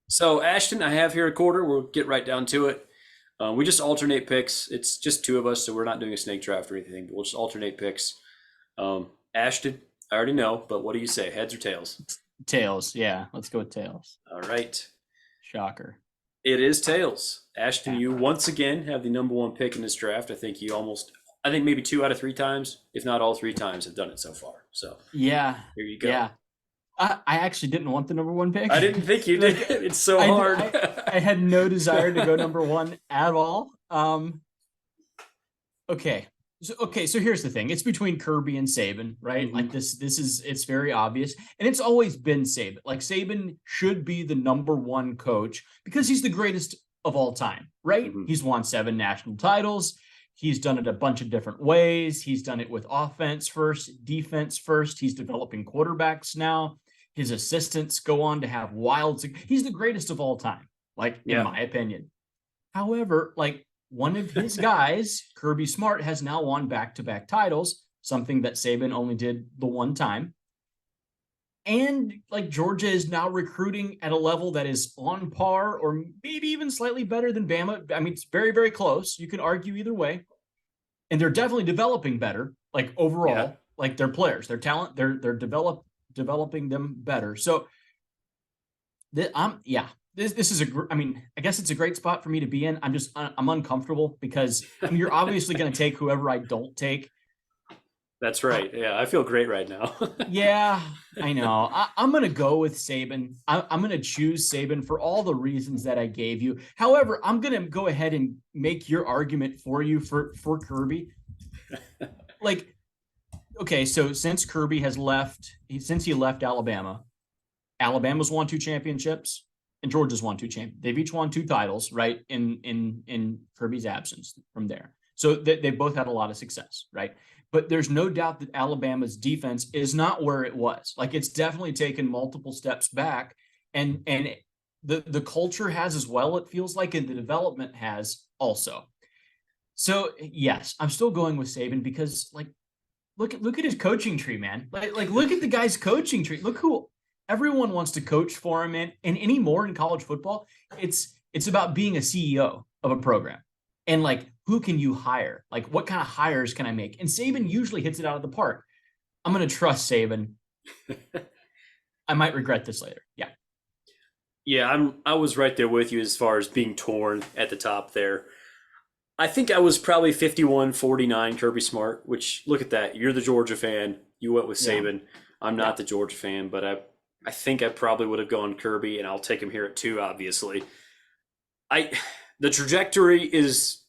So Ashton, I have here a quarter. We'll get right down to it. We just alternate picks. It's just two of us, so we're not doing a snake draft or anything. But we'll just alternate picks. Ashton, I already know, but what do you say? Heads or tails? Tails. Yeah, let's go with tails. All right. Shocker. It is tails. Ashton, Yeah. you once again have the number one pick in this draft. I think maybe two out of three times, if not all three times, have done it so far. So Yeah. here you go. Yeah. I actually didn't want the number one pick. I didn't think you did. Like, It's so I, hard. I had no desire to go number one at all. Okay. So here's the thing. It's between Kirby and Saban, right? Like it's very obvious. And it's always been Saban. Like Saban should be the number one coach because he's the greatest of all time, right? Mhm. He's won 7 national titles. He's done it a bunch of different ways. He's done it with offense first, defense first. He's developing quarterbacks now. His assistants go on to have he's the greatest of all time, like in Yeah. my opinion. However, like one of his guys, Kirby Smart, has now won back-to-back titles, something that Saban only did the one time. And like Georgia is now recruiting at a level that is on par or maybe even slightly better than Bama. I mean, it's very, very close. You can argue either way. And they're definitely developing better, like overall, Yeah. like their players, their talent, they're developing them better. So this is I mean, I guess it's a great spot for me to be in. I'm uncomfortable because I mean, you're obviously going to take whoever I don't take. That's right. Yeah, I feel great right now. Yeah, I know. I'm going to go with Saban. I'm going to choose Saban for all the reasons that I gave you. However, I'm going to go ahead and make your argument for you for Kirby. Like, okay, so since Kirby has left, since he left Alabama, Alabama's won 2 championships and Georgia's won 2 championships. They've each won 2 titles, right? In Kirby's absence from there. So they both had a lot of success, right? But there's no doubt that Alabama's defense is not where it was. Like it's definitely taken multiple steps back, and the culture has as well. It feels like, and the development has also. So yes, I'm still going with Saban because like look at his coaching tree, man. Like look at the guy's coaching tree. Look who everyone wants to coach for him, and anymore in college football, it's about being a CEO of a program. And like, who can you hire? Like, what kind of hires can I make? And Saban usually hits it out of the park. I'm going to trust Saban. I might regret this later. Yeah. Yeah, I was right there with you as far as being torn at the top there. I think I was probably 51-49 Kirby Smart, which look at that. You're the Georgia fan. You went with Yeah. Saban. I'm not the Georgia fan, but I think I probably would have gone Kirby, and I'll take him here at 2, obviously. The trajectory is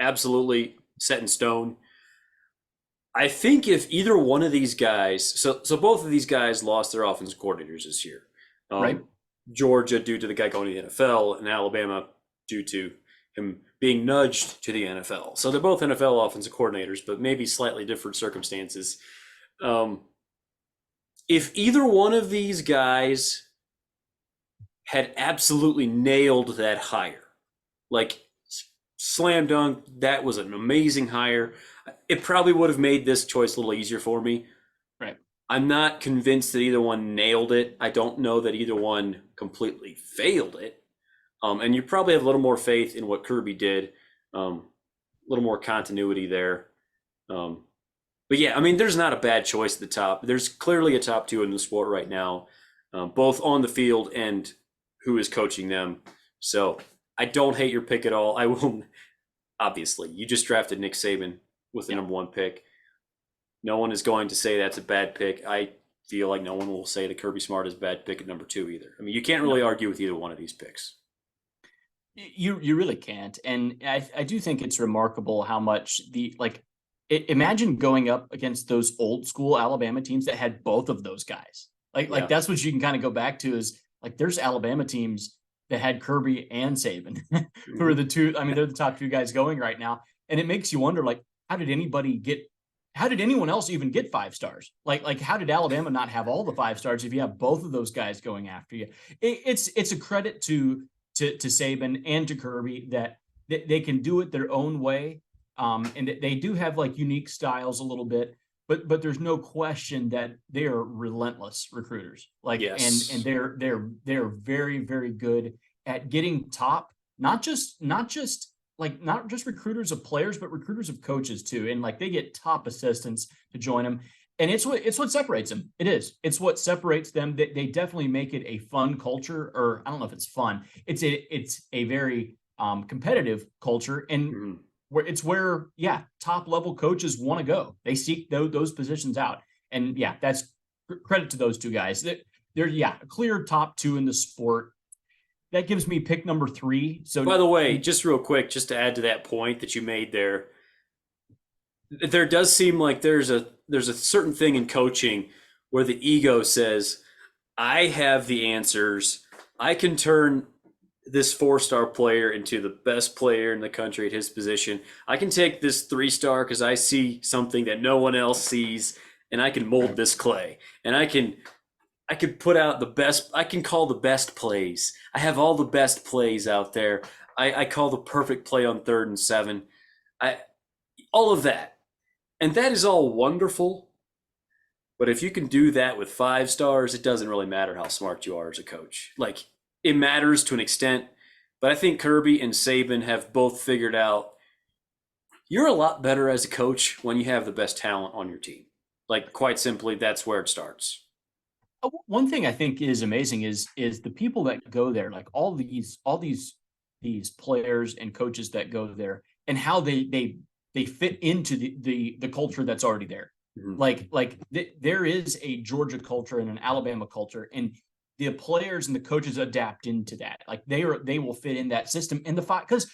absolutely set in stone. I think if either one of these guys, so both of these guys lost their offensive coordinators this year. Right. Georgia due to the guy going to the NFL, and Alabama due to him being nudged to the NFL. So they're both NFL offensive coordinators, but maybe slightly different circumstances. If either one of these guys had absolutely nailed that hire, like slam dunk, that was an amazing hire, it probably would have made this choice a little easier for me. Right. I'm not convinced that either one nailed it. I don't know that either one completely failed it. And you probably have a little more faith in what Kirby did, a little more continuity there. But yeah, I mean, there's not a bad choice at the top. There's clearly a top 2 in the sport right now, both on the field and who is coaching them. So I don't hate your pick at all. I will, obviously, you just drafted Nick Saban with the number 1 pick. No one is going to say that's a bad pick. I feel like no one will say that Kirby Smart is a bad pick at number 2 either. I mean, you can't really argue with either one of these picks. You really can't. And I do think it's remarkable how much imagine going up against those old school Alabama teams that had both of those guys. Like that's what you can kind of go back to is like there's Alabama teams that had Kirby and Saban, who are the two. I mean, they're the top 2 guys going right now. And it makes you wonder, like, how did anyone else even get 5 stars? Like how did Alabama not have all the 5 stars if you have both of those guys going after you? It's a credit to Saban and to Kirby that they can do it their own way. And they do have like unique styles a little bit, but there's no question that they are relentless recruiters. Like, and Yes. they're very, very good at getting top, not just recruiters of players, but recruiters of coaches too. And like they get top assistants to join them. And it's what separates them. It's what separates them. They definitely make it a fun culture, or I don't know if it's fun. It's a very competitive culture, and Mhm. where yeah, top level coaches want to go. They seek those positions out, and yeah, that's credit to those two guys. They're yeah, a clear top two in the sport. That gives me pick number three. So By the way, just real quick, just to add to that point that you made there, there does seem like there's a certain thing in coaching where the ego says, I have the answers. I can turn this 4-star player into the best player in the country at his position. I can take this 3-star because I see something that no one else sees, and I can mold this clay. And I can put out the best. I can call the best plays. I have all the best plays out there. I call the perfect play on 3rd and 7. I all of that, and that is all wonderful. But if you can do that with 5 stars, it doesn't really matter how smart you are as a coach. Like, it matters to an extent, but I think Kirby and Saban have both figured out you're a lot better as a coach when you have the best talent on your team. Like, quite simply, that's where it starts. one thing I think is amazing is the people that go there, like all these players and coaches that go there, and how they fit into the culture that's already there. Mhm. There is a Georgia culture and an Alabama culture, and the players and the coaches adapt into that. Like they will fit in that system. And the because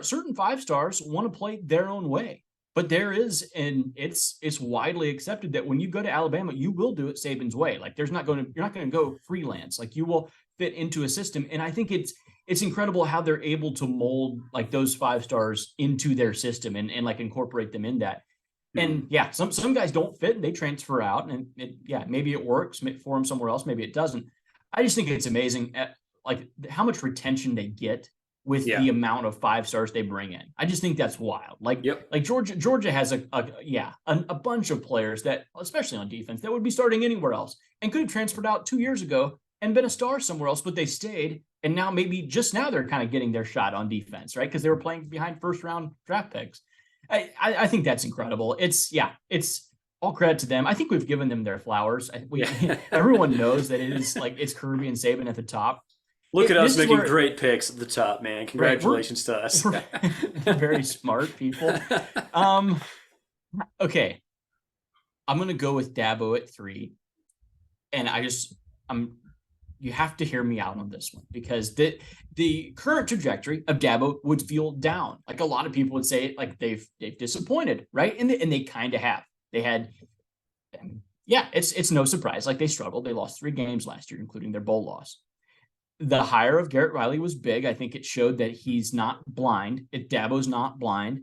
certain 5 stars want to play their own way. But there is, and it's widely accepted that when you go to Alabama, you will do it Saban's way. Like you're not going to go freelance. Like you will fit into a system. And I think it's incredible how they're able to mold like those 5 stars into their system, and like incorporate them in that. Mhm. And yeah, some guys don't fit and they transfer out, and yeah, maybe it works for them somewhere else, maybe it doesn't. I just think it's amazing at like how much retention they get with Yeah. the amount of 5 stars they bring in. I just think that's wild. Yep. Like Georgia has a bunch of players that, especially on defense, that would be starting anywhere else and could have transferred out 2 years ago and been a star somewhere else, but they stayed. And now maybe just now they're kind of getting their shot on defense, right? Because they were playing behind 1st round draft picks. I think that's incredible. It's all credit to them. I think we've given them their flowers. Yeah. Everyone knows that it is like it's Kirby and Saban at the top. Look at us This is making where great picks at the top, man. right Congratulations to us. we're very smart people. Um, okay, I'm gonna go with Dabo at 3, and I'm you have to hear me out on this one, because the current trajectory of Dabo would feel down. Like a lot of people would say, like they've disappointed, right? And they kind of have. They had, yeah, it's no surprise. Like they struggled. They lost 3 games last year, including their bowl loss. The hire of Garrett Riley was big. I think it showed that he's not blind. Dabo's not blind.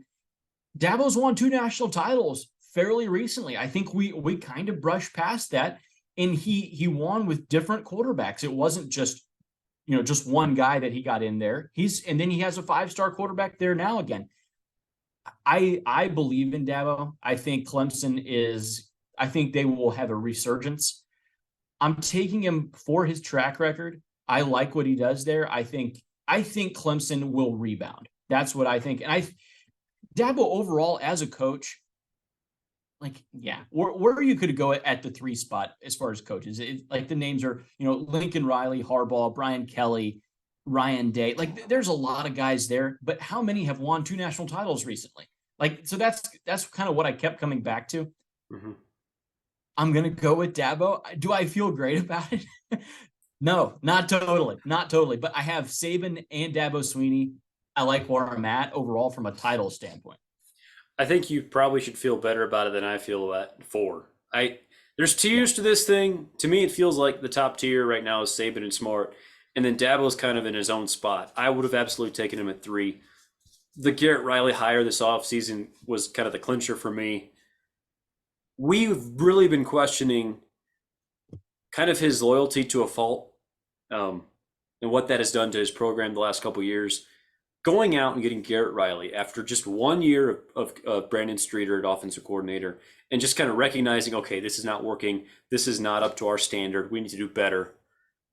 Dabo's won 2 national titles fairly recently. I think we kind of brushed past that, and he won with different quarterbacks. It wasn't just one guy that he got in there. And then he has a 5-star quarterback there now again. I believe in Dabo. I think Clemson is. I think they will have a resurgence. I'm taking him for his track record. I like what he does there. I think Clemson will rebound. That's what I think. And Dabo overall as a coach, like, yeah, where you could go at the 3 spot as far as coaches. Like the names are, Lincoln Riley, Harbaugh, Brian Kelly, Ryan Day. Like there's a lot of guys there, but how many have won 2 national titles recently? Like, so that's kind of what I kept coming back to. Mhm. I'm gonna go with Dabo. Do I feel great about it? No, not totally, not totally. But I have Saban and Dabo Sweeney. I like where I'm at overall from a title standpoint. I think you probably should feel better about it than I feel about 4. There's Yeah. tiers to this thing. To me, it feels like the top tier right now is Saban and Smart, and then Dabo's kind of in his own spot. I would have absolutely taken him at 3. The Garrett Riley hire this offseason was kind of the clincher for me. We've really been questioning kind of his loyalty to a fault, um, and what that has done to his program the last couple of years. going out and getting Garrett Riley after just 1 year of Brandon Streeter at offensive coordinator and just kind of recognizing, okay, this is not working. This is not up to our standard. We need to do better.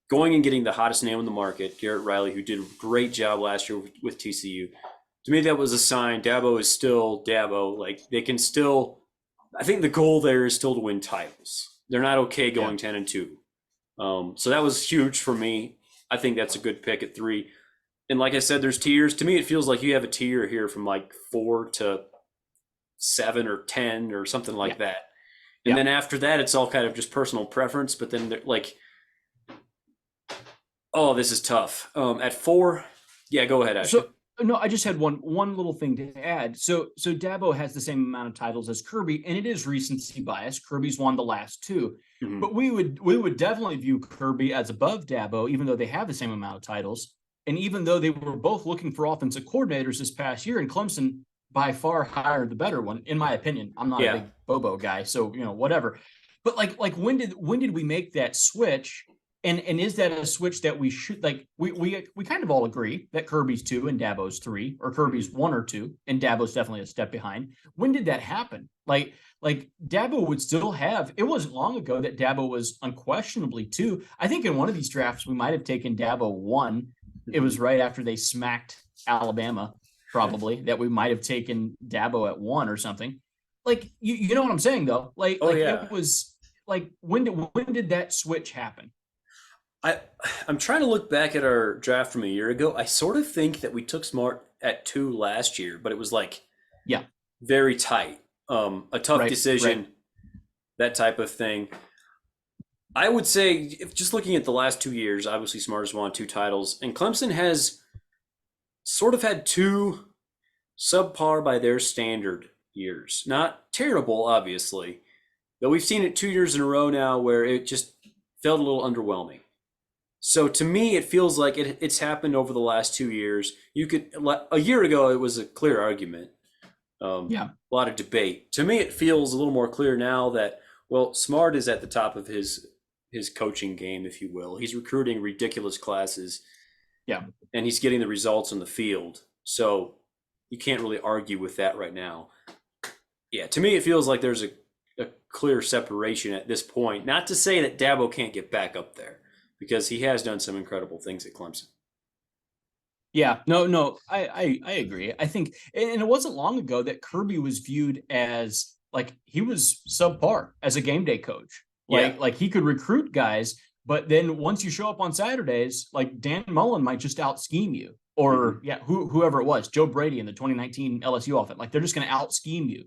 Going and getting the hottest name on the market, Garrett Riley, who did a great job last year with TCU. To me, that was a sign. Dabo is still Dabo. Like, they can still, I think the goal there is still to win titles. They're not okay going 10-2. So that was huge for me. I think that's a good pick at 3. And like I said, there's tiers. To me, it feels like you have a tier here from like 4 to 7 or 10 or something like that. And then after that, it's all kind of just personal preference. But then like, oh, this is tough. At 4, yeah, go ahead, Ashley. So no, I just had one little thing to add. So Dabo has the same amount of titles as Kirby, and it is recency bias. Kirby's won the last 2. Mhm. But we would definitely view Kirby as above Dabo, even though they have the same amount of titles. And even though they were both looking for offensive coordinators this past year, and Clemson by far hired the better one, in my opinion. I'm not a big Bobo guy, so whatever. But like when did we make that switch? And is that a switch that we should like? We kind of all agree that Kirby's 2 and Dabo's 3, or Kirby's 1 or 2, and Dabo's definitely a step behind. When did that happen? Like Dabo would still have. It wasn't long ago that Dabo was unquestionably 2. I think in one of these drafts we might have taken Dabo 1. It was right after they smacked Alabama, probably, that we might have taken Dabo at 1 or something. Like you know what I'm saying though? It was like when did that switch happen? I'm trying to look back at our draft from a year ago. I sort of think that we took Smart at 2 last year, but it was like very tight. A tough decision, that type of thing. I would say, if just looking at the last 2 years, obviously Smart has won 2 titles, and Clemson has sort of had 2 subpar by their standard years. Not terrible, obviously, but we've seen it 2 years in a row now where it just felt a little underwhelming. So to me, it feels like it's happened over the last 2 years. A year ago, it was a clear argument. A lot of debate. To me, it feels a little more clear now that, well, Smart is at the top of his coaching game, if you will. He's recruiting ridiculous classes. Yeah. And he's getting the results on the field. So you can't really argue with that right now. Yeah, to me, it feels like there's a clear separation at this point. Not to say that Dabo can't get back up there, because he has done some incredible things at Clemson. Yeah, no, I agree. I think, and it wasn't long ago that Kirby was viewed as like he was subpar as a game day coach. Like he could recruit guys, but then once you show up on Saturdays, like Dan Mullen might just out scheme you, or whoever it was, Joe Brady in the 2019 LSU offense. Like they're just going to out scheme you.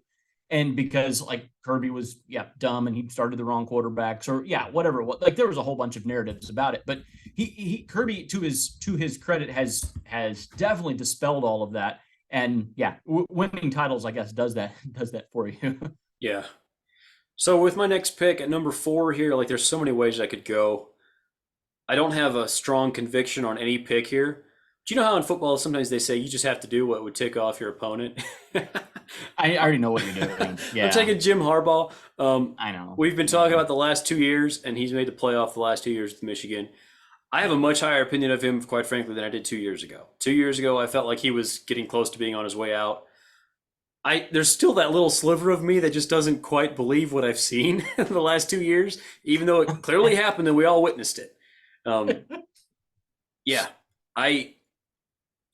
And because like Kirby was dumb and he started the wrong quarterbacks, or whatever it was. Like there was a whole bunch of narratives about it, but he Kirby, to his credit, has definitely dispelled all of that. And winning titles, I guess, does that for you. Yeah. So with my next pick at number 4 here, like there's so many ways I could go. I don't have a strong conviction on any pick here. Do you know how in football sometimes they say you just have to do what would tick off your opponent? I already know what you're doing. Yeah. I'm taking Jim Harbaugh. I know. We've been talking about the last 2 years, and he's made the playoff the last 2 years with Michigan. I have a much higher opinion of him, quite frankly, than I did 2 years ago. 2 years ago, I felt like he was getting close to being on his way out. There's still that little sliver of me that just doesn't quite believe what I've seen in the last 2 years, even though it clearly happened and we all witnessed it.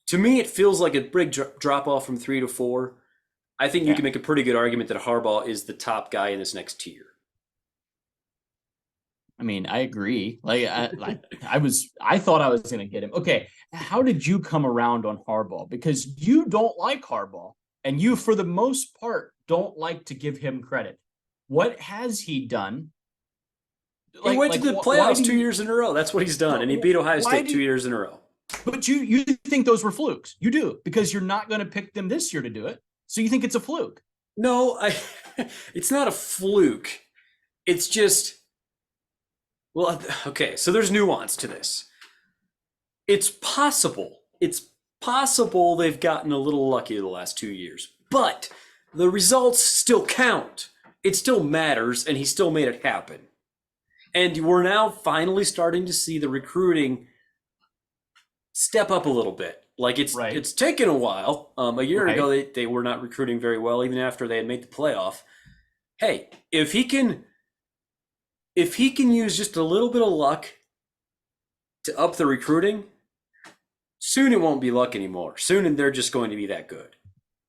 To me, it feels like a big drop off from 3 to 4. I think you can make a pretty good argument that Harbaugh is the top guy in this next tier. I mean, I agree. Like I thought I was going to get him. Okay, how did you come around on Harbaugh? Because you don't like Harbaugh, and you, for the most part, don't like to give him credit. What has he done? He went to the playoffs 2 years in a row. That's what he's done, and he beat Ohio State 2 years in a row. But you think those were flukes. You do, because you're not going to pick them this year to do it. So you think it's a fluke. No, it's not a fluke. It's just, well, okay, so there's nuance to this. It's possible they've gotten a little lucky the last 2 years, but the results still count. It still matters, and he still made it happen. And we're now finally starting to see the recruiting step up a little bit. Like Right. it's taken a while. A year Right. ago, they were not recruiting very well, even after they had made the playoff. Hey, if he can use just a little bit of luck to up the recruiting, soon it won't be luck anymore. Soon they're just going to be that good.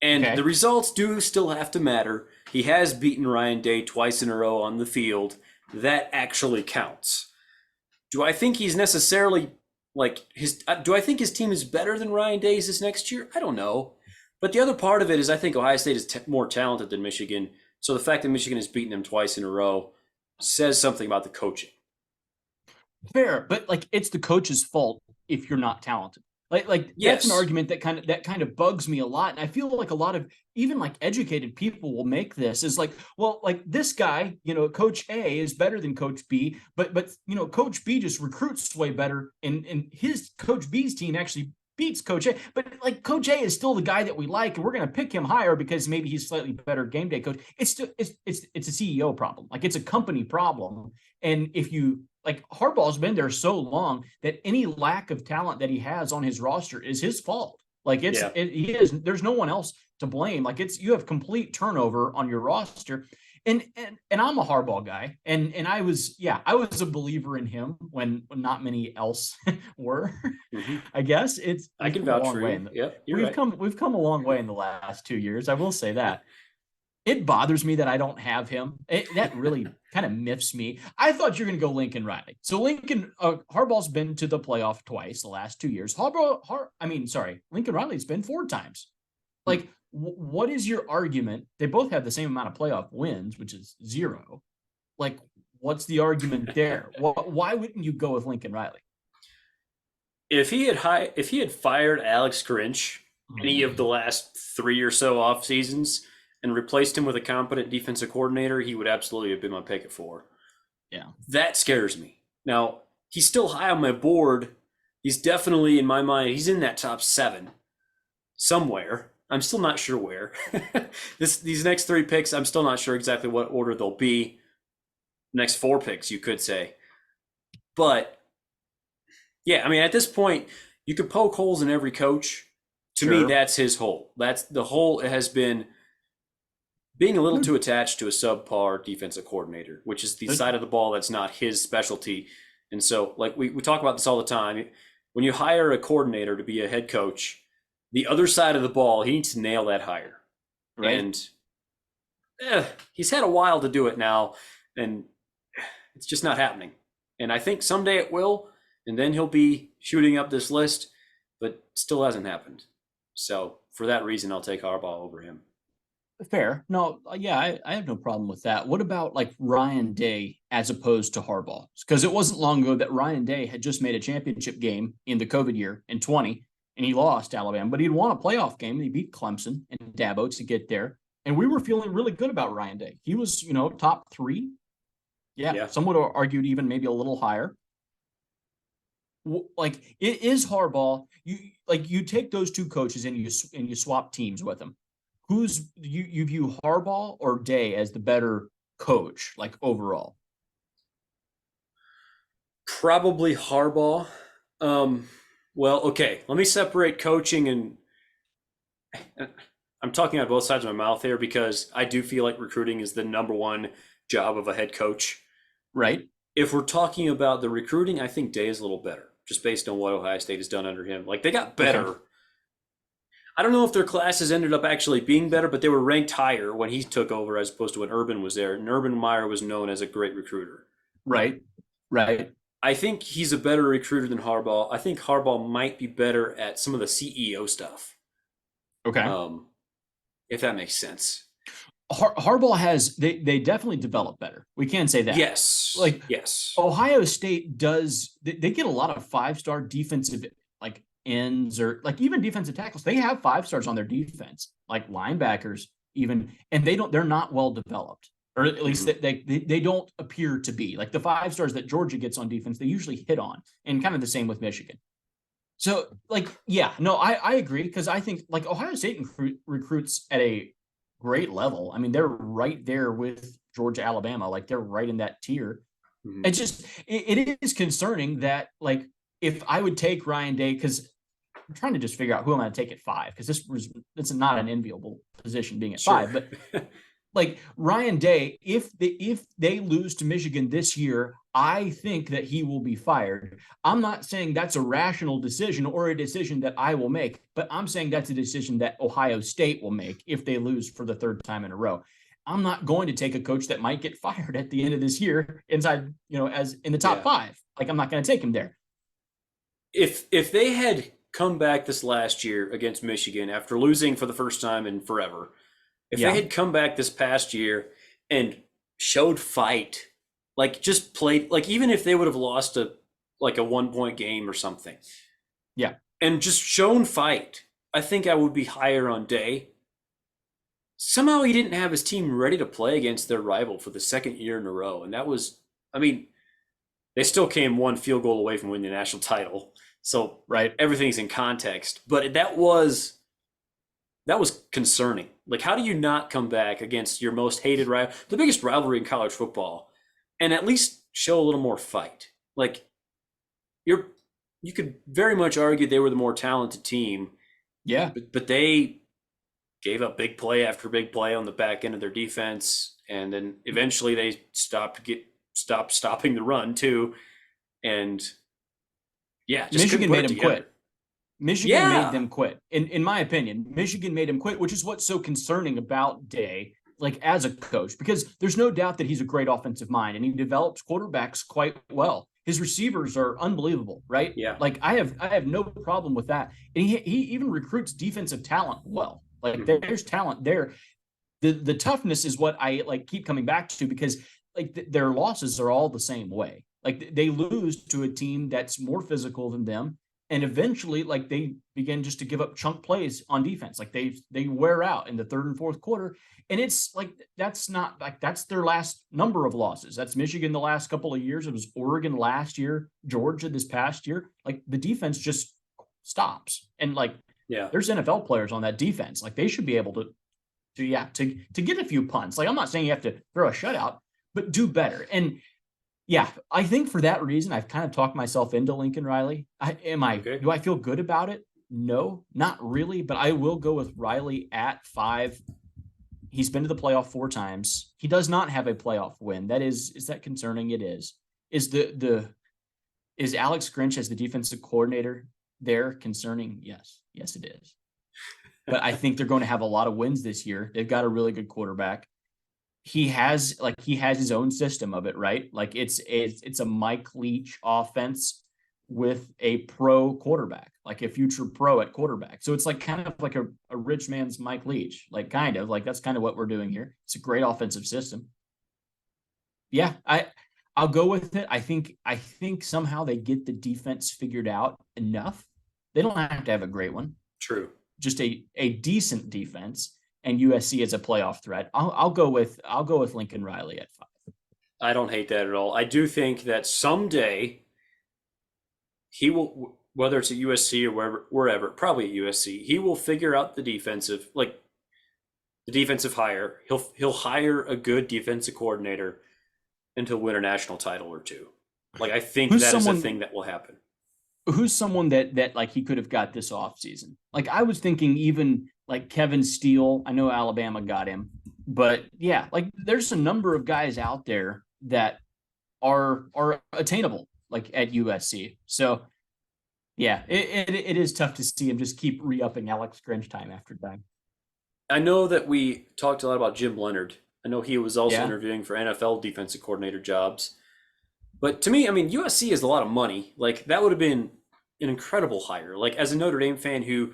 And the Okay. results do still have to matter. He has beaten Ryan Day twice in a row on the field. That actually counts. Do I think he's necessarily like his? Do I think his team is better than Ryan Day's this next year? I don't know. But the other part of it is I think Ohio State is more talented than Michigan. So the fact that Michigan has beaten them twice in a row says something about the coaching. Fair, but like it's the coach's fault if you're not talented. Like that's an Yes. argument that kind of bugs me a lot. And I feel like a lot of even like educated people will make this is like, well, like this guy, Coach A is better than Coach B, but Coach B just recruits way better, and his Coach B's team actually beats Coach A. But like Coach A is still the guy that we like, and we're gonna pick him higher because maybe he's slightly better game day coach. It's still it's a CEO problem. Like it's a company problem. And if you like Harbaugh's been there so long that any lack of talent that he has on his roster is his fault. Like Yeah. he is. There's no one else to blame. Like you have complete turnover on your roster. And I'm a Harbaugh guy, and I was a believer in him when not many else were. Mm-hmm. I guess I we've can come a vouch long for way. you. Yeah, you're We've right. come a long way in the last 2 years. I will say that. It bothers me that I don't have him. That really kind of miffs me. I thought you're going to go Lincoln Riley. So Harbaugh's been to the playoff twice the last 2 years. Lincoln Riley's been 4 times. Hmm. Like, what is your argument? They both have the same amount of playoff wins, which is 0. Like, what's the argument there? Why wouldn't you go with Lincoln Riley? If he had fired Alex Grinch any of the last 3 or so off seasons and replaced him with a competent defensive coordinator, he would absolutely have been my pick at 4. Yeah. That scares me. Now, he's still high on my board. He's definitely, in my mind, he's in that top 7 somewhere. I'm still not sure where. These next 3 picks, I'm still not sure exactly what order they'll be. Next 4 picks, you could say. But yeah, I mean, at this point, you could poke holes in every coach. To me, Sure. that's his hole. That's the hole. It has been being a little too attached to a subpar defensive coordinator, which is the side of the ball that's not his specialty. And so, like we talk about this all the time. When you hire a coordinator to be a head coach, the other side of the ball, he needs to nail that hire. Right. And he's had a while to do it now, and it's just not happening. And I think someday it will, and then he'll be shooting up this list, but still hasn't happened. So for that reason, I'll take Harbaugh over him. Fair. No, yeah, I have no problem with that. What about like Ryan Day as opposed to Harbaugh? Because it wasn't long ago that Ryan Day had just made a championship game in the COVID year in 20, and he lost Alabama, but he'd won a playoff game and he beat Clemson and Dabo to get there. And we were feeling really good about Ryan Day. He was, top 3. Yeah, Yeah. some would have argued even maybe a little higher. Like it is Harbaugh. You take those 2 coaches and you swap teams with them. Who's you view Harbaugh or Day as the better coach, like overall? Probably Harbaugh. Well, okay. Let me separate coaching and I'm talking out both sides of my mouth here because I do feel like recruiting is the number one job of a head coach. Right. If we're talking about the recruiting, I think Day is a little better, just based on what Ohio State has done under him. Like they got better. Okay. I don't know if their classes ended up actually being better, but they were ranked higher when he took over as opposed to when Urban was there. And Urban Meyer was known as a great recruiter. Right. Right. I think he's a better recruiter than Harbaugh. I think Harbaugh might be better at some of the CEO stuff, Okay. if that makes sense. Harbaugh has they definitely develop better. We can say that. Yes. Like Yes. Ohio State does they get a lot of 5-star defensive like ends or like even defensive tackles. They have 5 stars on their defense, like linebackers even, and they're not well developed. Or at least they don't appear to be. Like the 5 stars that Georgia gets on defense, they usually hit on. And kind of the same with Michigan. So like, yeah, no, I agree because I think like Ohio State recruits at a great level. I mean, they're right there with Georgia, Alabama. Like they're right in that tier. Mm-hmm. It is concerning that like if I would take Ryan Day, because I'm trying to just figure out who I'm going to take at 5 because it's not an enviable position being at Sure. 5. But like Ryan Day, if they lose to Michigan this year, I think that he will be fired. I'm not saying that's a rational decision or a decision that I will make, but I'm saying that's a decision that Ohio State will make if they lose for the 3rd time in a row. I'm not going to take a coach that might get fired at the end of this year inside, as in the top Yeah. 5. Like I'm not going to take him there. If they had come back this last year against Michigan after losing for the first time in forever, if they Yeah. had come back this past year and showed fight, like just played, like even if they would have lost a 1-point game or something, Yeah. and just shown fight, I think I would be higher on Day. Somehow he didn't have his team ready to play against their rival for the 2nd year in a row, and that was, I mean, they still came 1 field goal away from winning the national title. So Right. everything's in context, but that was concerning. Like, how do you not come back against your most hated rival, the biggest rivalry in college football, and at least show a little more fight? Like, you could very much argue they were the more talented team, Yeah. but they gave up big play after big play on the back end of their defense, and then eventually they stopped stopping the run too, and yeah, just Michigan couldn't put made it him together. quit. Michigan made Yeah, them quit. In my opinion, Michigan made him quit, which is what's so concerning about Day, like as a coach, because there's no doubt that he's a great offensive mind and he develops quarterbacks quite well. His receivers are unbelievable, right? yeah. Like I have no problem with that. And he even recruits defensive talent well. Like there's talent there. The toughness is what I like keep coming back to because like their losses are all the same way. Like they lose to a team that's more physical than them, and eventually like they begin just to give up chunk plays on defense. Like they wear out in the 3rd and 4th quarter, and it's like that's not like that's their last number of losses. That's Michigan the last couple of years. It was Oregon last year, Georgia this past year. Like the defense just stops, and like Yeah. there's NFL players on that defense. Like they should be able to get a few punts. Like I'm not saying you have to throw a shutout, but do better. And yeah, I think for that reason, I've kind of talked myself into Lincoln Riley. Okay. Do I feel good about it? No, not really, but I will go with Riley at 5. He's been to the playoff 4 times. He does not have a playoff win. Is that concerning? It is. Is Alex Grinch as the defensive coordinator there concerning? Yes. Yes, it is. But I think they're going to have a lot of wins this year. They've got a really good quarterback. He has his own system of it, right? Like it's a Mike Leach offense with a pro quarterback, like a future pro at quarterback. So it's like kind of like a rich man's Mike Leach, like kind of like that's kind of what we're doing here. It's a great offensive system. Yeah, I'll go with it. I think somehow they get the defense figured out enough. They don't have to have a great one, True. just a decent defense, and USC is a playoff threat. I'll go with Lincoln Riley at 5. I don't hate that at all. I do think that someday he will, whether it's at USC or wherever, probably at USC, he will figure out the defensive hire. He'll hire a good defensive coordinator and he'll win a national title or 2. Like I think that is a thing that will happen. Who's someone that like he could have got this offseason? Like I was thinking even like Kevin Steele. I know Alabama got him, but yeah, like there's a number of guys out there that are attainable like at USC. So yeah, it is tough to see him just keep re-upping Alex Grinch time after time. I know that we talked a lot about Jim Leonard. I know he was also Yeah. interviewing for NFL defensive coordinator jobs. But to me, I mean, USC has a lot of money. Like that would have been an incredible hire. Like as a Notre Dame fan who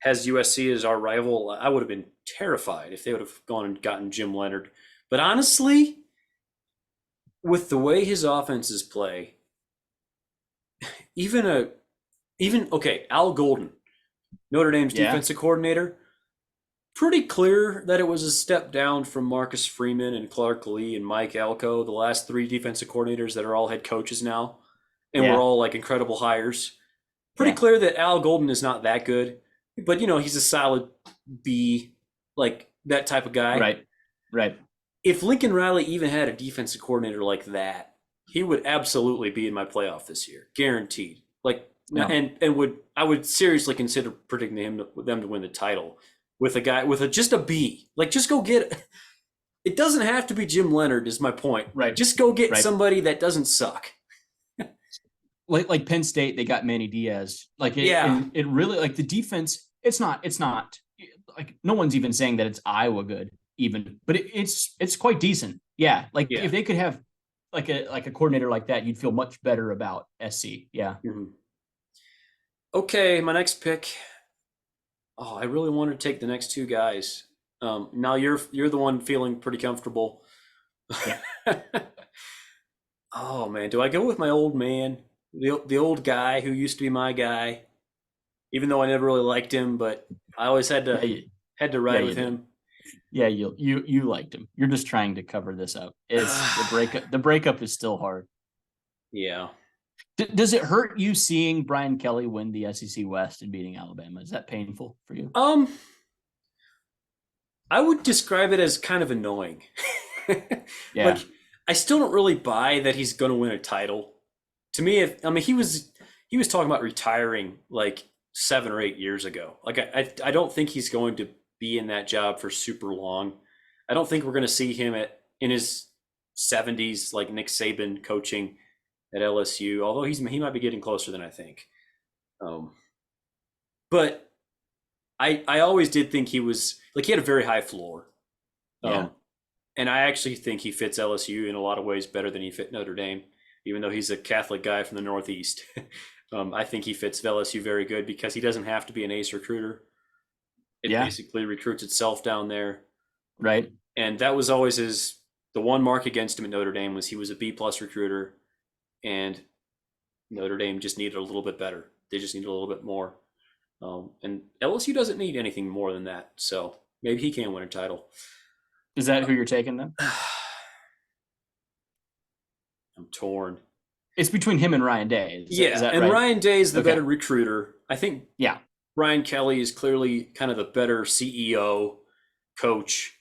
has USC as our rival, I would have been terrified if they would have gone and gotten Jim Leonard. But honestly, with the way his offenses play, even Al Golden, Notre Dame's defensive coordinator, pretty clear that it was a step down from Marcus Freeman and Clark Lee and Mike Elko, the last 3 defensive coordinators that are all head coaches now, and we're all like incredible hires. Pretty clear that Al Golden is not that good, but he's a solid B, like that type of guy. Right. If Lincoln Riley even had a defensive coordinator like that, he would absolutely be in my playoff this year, guaranteed. Like No. And I would seriously consider predicting them to win the title with a guy with just a B. Like, just go get it. It doesn't have to be Jim Leonard, is my point. Right. Just go get Right. somebody that doesn't suck. Like Penn State, they got Manny Diaz. Like it, Yeah. and it really like the defense. It's not like no one's even saying that it's Iowa good even, but it's quite decent. Yeah, like Yeah. if they could have like a coordinator like that, you'd feel much better about SC. Yeah. Mm-hmm. Okay, my next pick. Oh, I really wanted to take the next two guys. Now you're the one feeling pretty comfortable. Yeah. Oh man, do I go with my old man, the old guy who used to be my guy, even though I never really liked him, but I always Yeah. had to Yeah. ride with You did. him. Yeah. You liked him. You're just trying to cover this up. It's the breakup. The breakup is still hard. Yeah. Does it hurt you seeing Brian Kelly win the SEC West and beating Alabama? Is that painful for you? I would describe it as kind of annoying. Yeah. Like, I still don't really buy that he's going to win a title. To me, he was talking about retiring like 7 or 8 years ago. Like, I don't think he's going to be in that job for super long. I don't think we're going to see him in his 70s like Nick Saban coaching at LSU. Although he might be getting closer than I think. But I always did think he was like, he had a very high floor. Yeah. And I actually think he fits LSU in a lot of ways better than he fit Notre Dame, even though he's a Catholic guy from the Northeast. I think he fits LSU very good because he doesn't have to be an ace recruiter. It Yeah. basically recruits itself down there. Right. And that was always the one mark against him at Notre Dame was he was a B plus recruiter, and Notre Dame just needed a little bit better. They just needed a little bit more. And LSU doesn't need anything more than that. So maybe he can win a title. Is that who you're taking then? I'm torn. It's between him and Ryan Day. Is that and right? Ryan Day is the Okay. better recruiter. I think Yeah. Ryan Kelly is clearly kind of the better CEO, coach.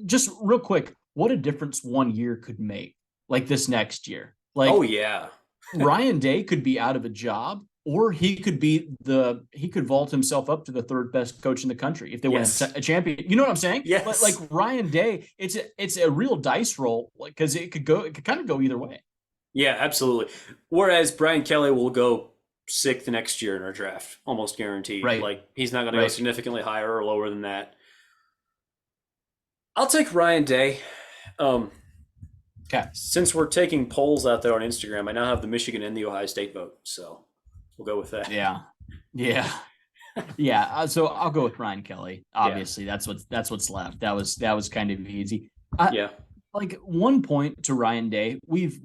Just real quick, what a difference 1 year could make, like this next year. Like, oh yeah, Ryan Day could be out of a job, or he could vault himself up to the third best coach in the country if they win a champion. You know what I'm saying? Yes. But like Ryan Day, it's a real dice roll, like, because it could kind of go either way. Yeah, absolutely. Whereas Brian Kelly will go sixth next year in our draft, almost guaranteed. Right. Like, he's not going to go Right. significantly higher or lower than that. I'll take Ryan Day. Okay. Since we're taking polls out there on Instagram, I now have the Michigan and the Ohio State vote, so we'll go with that. Yeah. Yeah. So I'll go with Ryan Kelly. Obviously, that's what's left. That was kind of easy. Yeah. Like, one point to Ryan Day, we've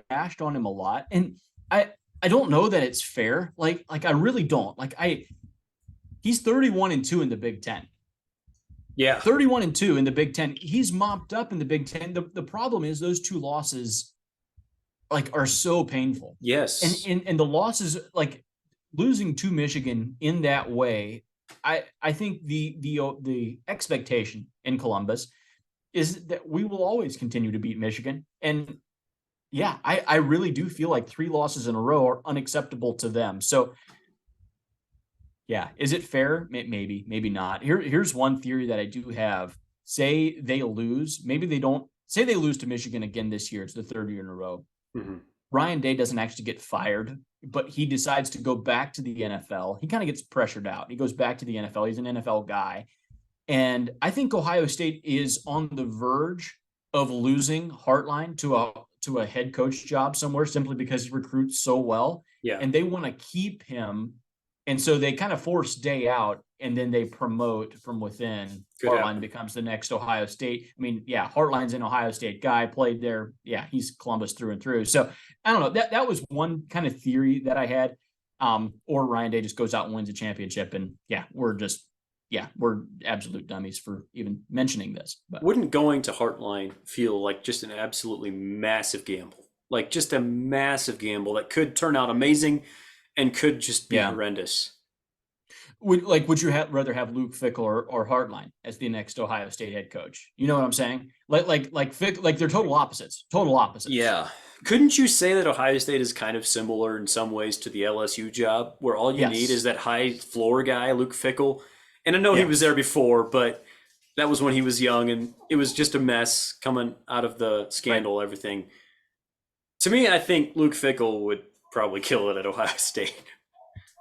bashed on him a lot, and I don't know that it's fair. Like I really don't. He's 31-2 in the Big Ten. Yeah. 31-2 in the Big Ten. He's mopped up in the Big Ten. The problem is those two losses are so painful. Yes. And the losses, like losing to Michigan in that way, I think the expectation in Columbus is that we will always continue to beat Michigan. And yeah, I really do feel like 3 losses in a row are unacceptable to them. So yeah, is it fair? Maybe, maybe not. Here's one theory that I do have. Say they lose. Maybe they don't. Say they lose to Michigan again this year. It's the 3rd year in a row. Mm-hmm. Ryan Day doesn't actually get fired, but he decides to go back to the NFL. He kind of gets pressured out. He goes back to the NFL. He's an NFL guy. And I think Ohio State is on the verge of losing Hartline to a head coach job somewhere simply because he recruits so well. Yeah. And they want to keep him. And so they kind of force Day out, and then they promote from within. Hartline becomes the next Ohio State. I mean, yeah, Hartline's an Ohio State guy, played there. Yeah, he's Columbus through and through. So I don't know. That was one kind of theory that I had. Or Ryan Day just goes out and wins a championship, and we're absolute dummies for even mentioning this. But wouldn't going to Hartline feel like just an absolutely massive gamble? Like, just a massive gamble that could turn out amazing and could just be horrendous. Would you rather have Luke Fickell or Hartline as the next Ohio State head coach? You know what I'm saying? Like they're total opposites. Total opposites. Yeah. Couldn't you say that Ohio State is kind of similar in some ways to the LSU job, where all you need is Yes. that high floor guy, Luke Fickell? And I know he was there Yes. before, but that was when he was young and it was just a mess coming out of the Right. scandal, everything. To me, I think Luke Fickell would probably kill it at Ohio State.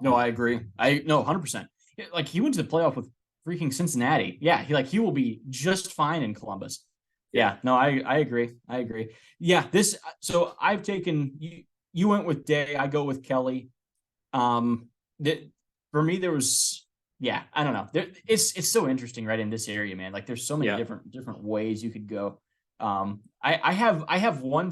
No, I agree. I no 100%. Like he went to the playoff with freaking Cincinnati. Yeah, he will be just fine in Columbus. Yeah. Yeah, no, I agree. I agree. Yeah, this so I've taken you. You went with Day. I go with Kelly. That for me there was yeah. I don't know. It's so interesting right in this area, man. Like there's so many Yeah. different ways you could go. I have one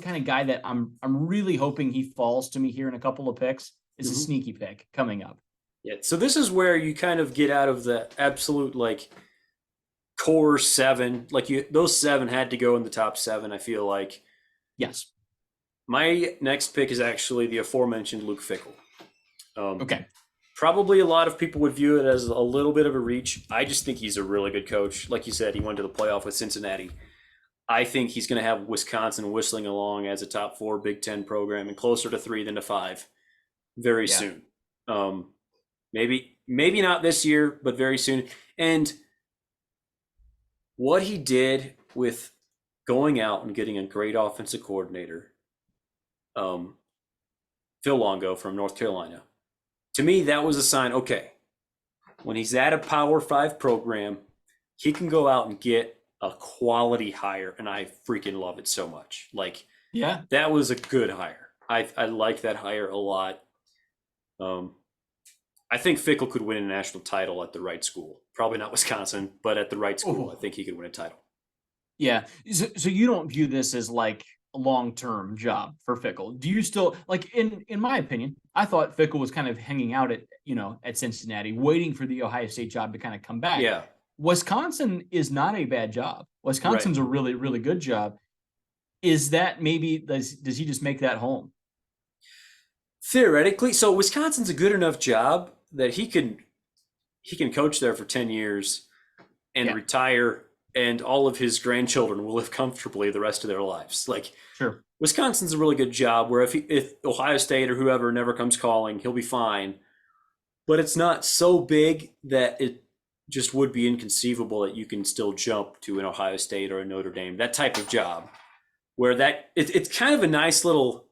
kind of guy that I'm really hoping he falls to me here in a couple of picks. It's a Mhm. sneaky pick coming up. Yeah. So this is where you kind of get out of the absolute like core seven. Like those seven had to go in the top seven, I feel like. Yes. My next pick is actually the aforementioned Luke Fickell. Um, Okay. Probably a lot of people would view it as a little bit of a reach. I just think he's a really good coach. Like you said, he went to the playoff with Cincinnati. I think he's going to have Wisconsin whistling along as a top four Big Ten program and closer to three than to five very Yeah. soon. Maybe not this year, but very soon. And what he did with going out and getting a great offensive coordinator, Phil Longo from North Carolina, to me, that was a sign, okay, when he's at a Power Five program, he can go out and get a quality hire, and I freaking love it so much. Like, Yeah. that was a good hire. I like that hire a lot. I think Fickle could win a national title at the right school. Probably not Wisconsin, but at the right school, I Oh. think he could win a title. Yeah. So you don't view this as like a long-term job for Fickle. Do you still like in my opinion, I thought Fickle was kind of hanging out at Cincinnati, waiting for the Ohio State job to kind of come back. Yeah, Wisconsin is not a bad job. right. Wisconsin's a really, really good job. Is that maybe does he just make that home? Theoretically, so Wisconsin's a good enough job that he can coach there for 10 years and Yeah, retire, and all of his grandchildren will live comfortably the rest of their lives. Like, sure. Wisconsin's a really good job where if Ohio State or whoever never comes calling, he'll be fine. But it's not so big that it just would be inconceivable that you can still jump to an Ohio State or a Notre Dame, that type of job, where it's kind of a nice little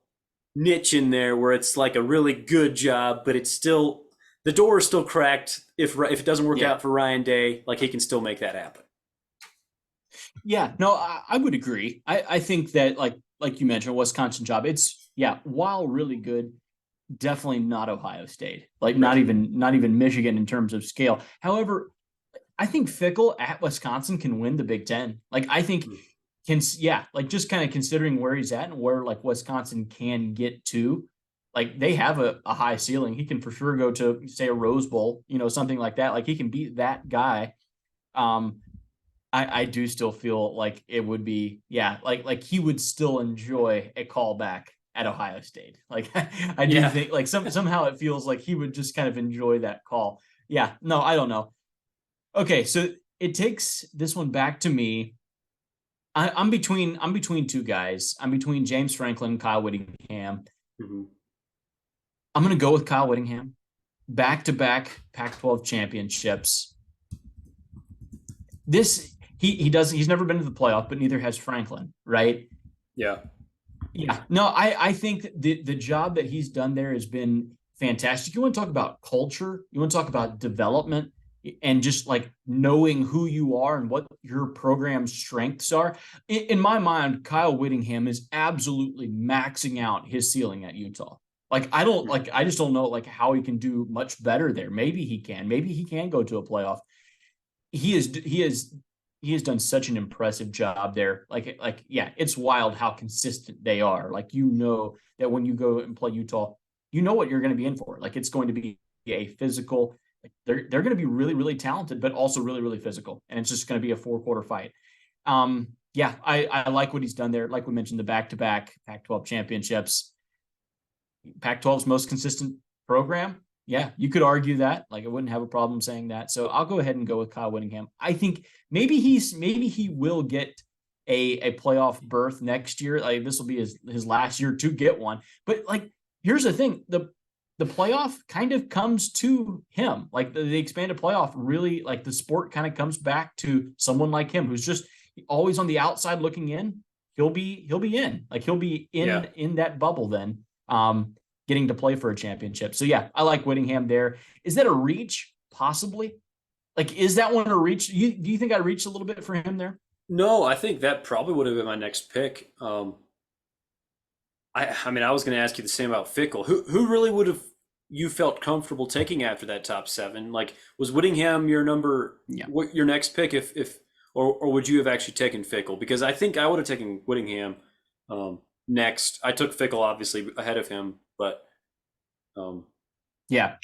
niche in there where it's like a really good job, but it's still the door is still cracked. If it doesn't work Yeah. out for Ryan Day, like he can still make that happen. Yeah, no, I would agree. I think that like you mentioned, Wisconsin job, it's yeah, while really good, definitely not Ohio State. Like Right. not even Michigan in terms of scale. However, I think Fickle at Wisconsin can win the Big Ten. Like I think can yeah, like just kind of considering where he's at and where like Wisconsin can get to, like they have a high ceiling. He can for sure go to say a Rose Bowl, something like that. Like he can beat that guy. Um, I do still feel like it would be, yeah, like he would still enjoy a callback at Ohio State. Like I do Yeah. think like somehow it feels like he would just kind of enjoy that call. Yeah, no, I don't know. Okay, so it takes this one back to me. I'm between two guys. I'm between James Franklin and Kyle Whittingham. Mhm. I'm gonna go with Kyle Whittingham. Back to back Pac-12 championships. This he's never been to the playoff, but neither has Franklin, right? Yeah. Yeah. No, I think the job that he's done there has been fantastic. You want to talk about culture, you want to talk about development and just like knowing who you are and what your program's strengths are. In my mind, Kyle Whittingham is absolutely maxing out his ceiling at Utah. Like I just don't know like how he can do much better there. Maybe he can. Maybe he can go to a playoff. He has done such an impressive job there. Like yeah, it's wild how consistent they are. Like that when you go and play Utah, you know what you're going to be in for. Like it's going to be a physical. Like they're going to be really really talented, but also really really physical, and it's just going to be a 4-quarter fight. Yeah, I like what he's done there. Like we mentioned, the back to back Pac-12 championships, Pac-12's most consistent program. Yeah, you could argue that. Like, I wouldn't have a problem saying that. So I'll go ahead and go with Kyle Whittingham. I think maybe he will get a playoff berth next year. Like, this will be his last year to get one. But like, here's the thing: the playoff kind of comes to him. Like, the expanded playoff really, like, the sport kind of comes back to someone like him who's just always on the outside looking in. He'll be in. Like, he'll be Yeah. in that bubble then. Getting to play for a championship. So yeah, I like Whittingham there. Is that a reach? Possibly. Like, is that one a reach? Do you think I reached a little bit for him there? No, I think that probably would have been my next pick. I mean, I was going to ask you the same about Fickle. Who really would have you felt comfortable taking after that top seven? Like, was Whittingham your number? Yeah. What your next pick? If or would you have actually taken Fickle? Because I think I would have taken Whittingham next. I took Fickle obviously ahead of him, but Yeah.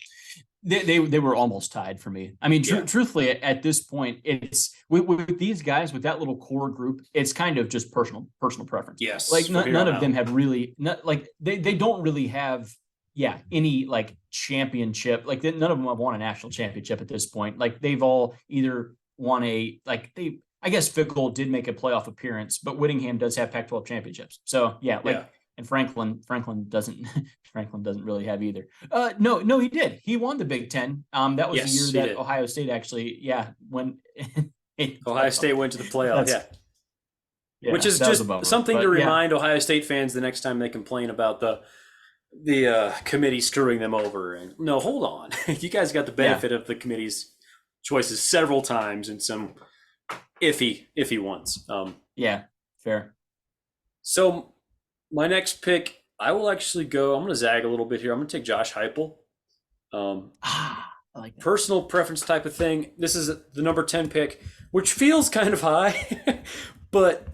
They were almost tied for me. I mean, yeah. truthfully, at this point, it's with these guys, with that little core group, it's kind of just personal preference. Yes, Like, from here none on of them out. have really, not like they don't really have, yeah, any like championship. Like, none of them have won a national championship at this point. Like, they've all either won a, like, they, I guess Fickle did make a playoff appearance, but Whittingham does have Pac-12 championships. So yeah, Yeah. like, and Franklin doesn't Franklin doesn't really have either. No, he did. He won the Big Ten. That was the Yes, year he that did. Ohio State actually, yeah, went in Ohio playoff. State went to the playoff. That's Yeah. Which yeah, is that was a just bummer. something to But yeah, remind Ohio State fans the next time they complain about the committee screwing them over. And no, hold on, you guys got the yeah, benefit of the committee's choices several times and some iffy ones. yeah, fair. So my next pick, I will actually go. I'm going to zag a little bit here. I'm going to take Josh Heupel. Um, I like that. Personal preference type of thing. This is the number 10 pick, which feels kind of high, but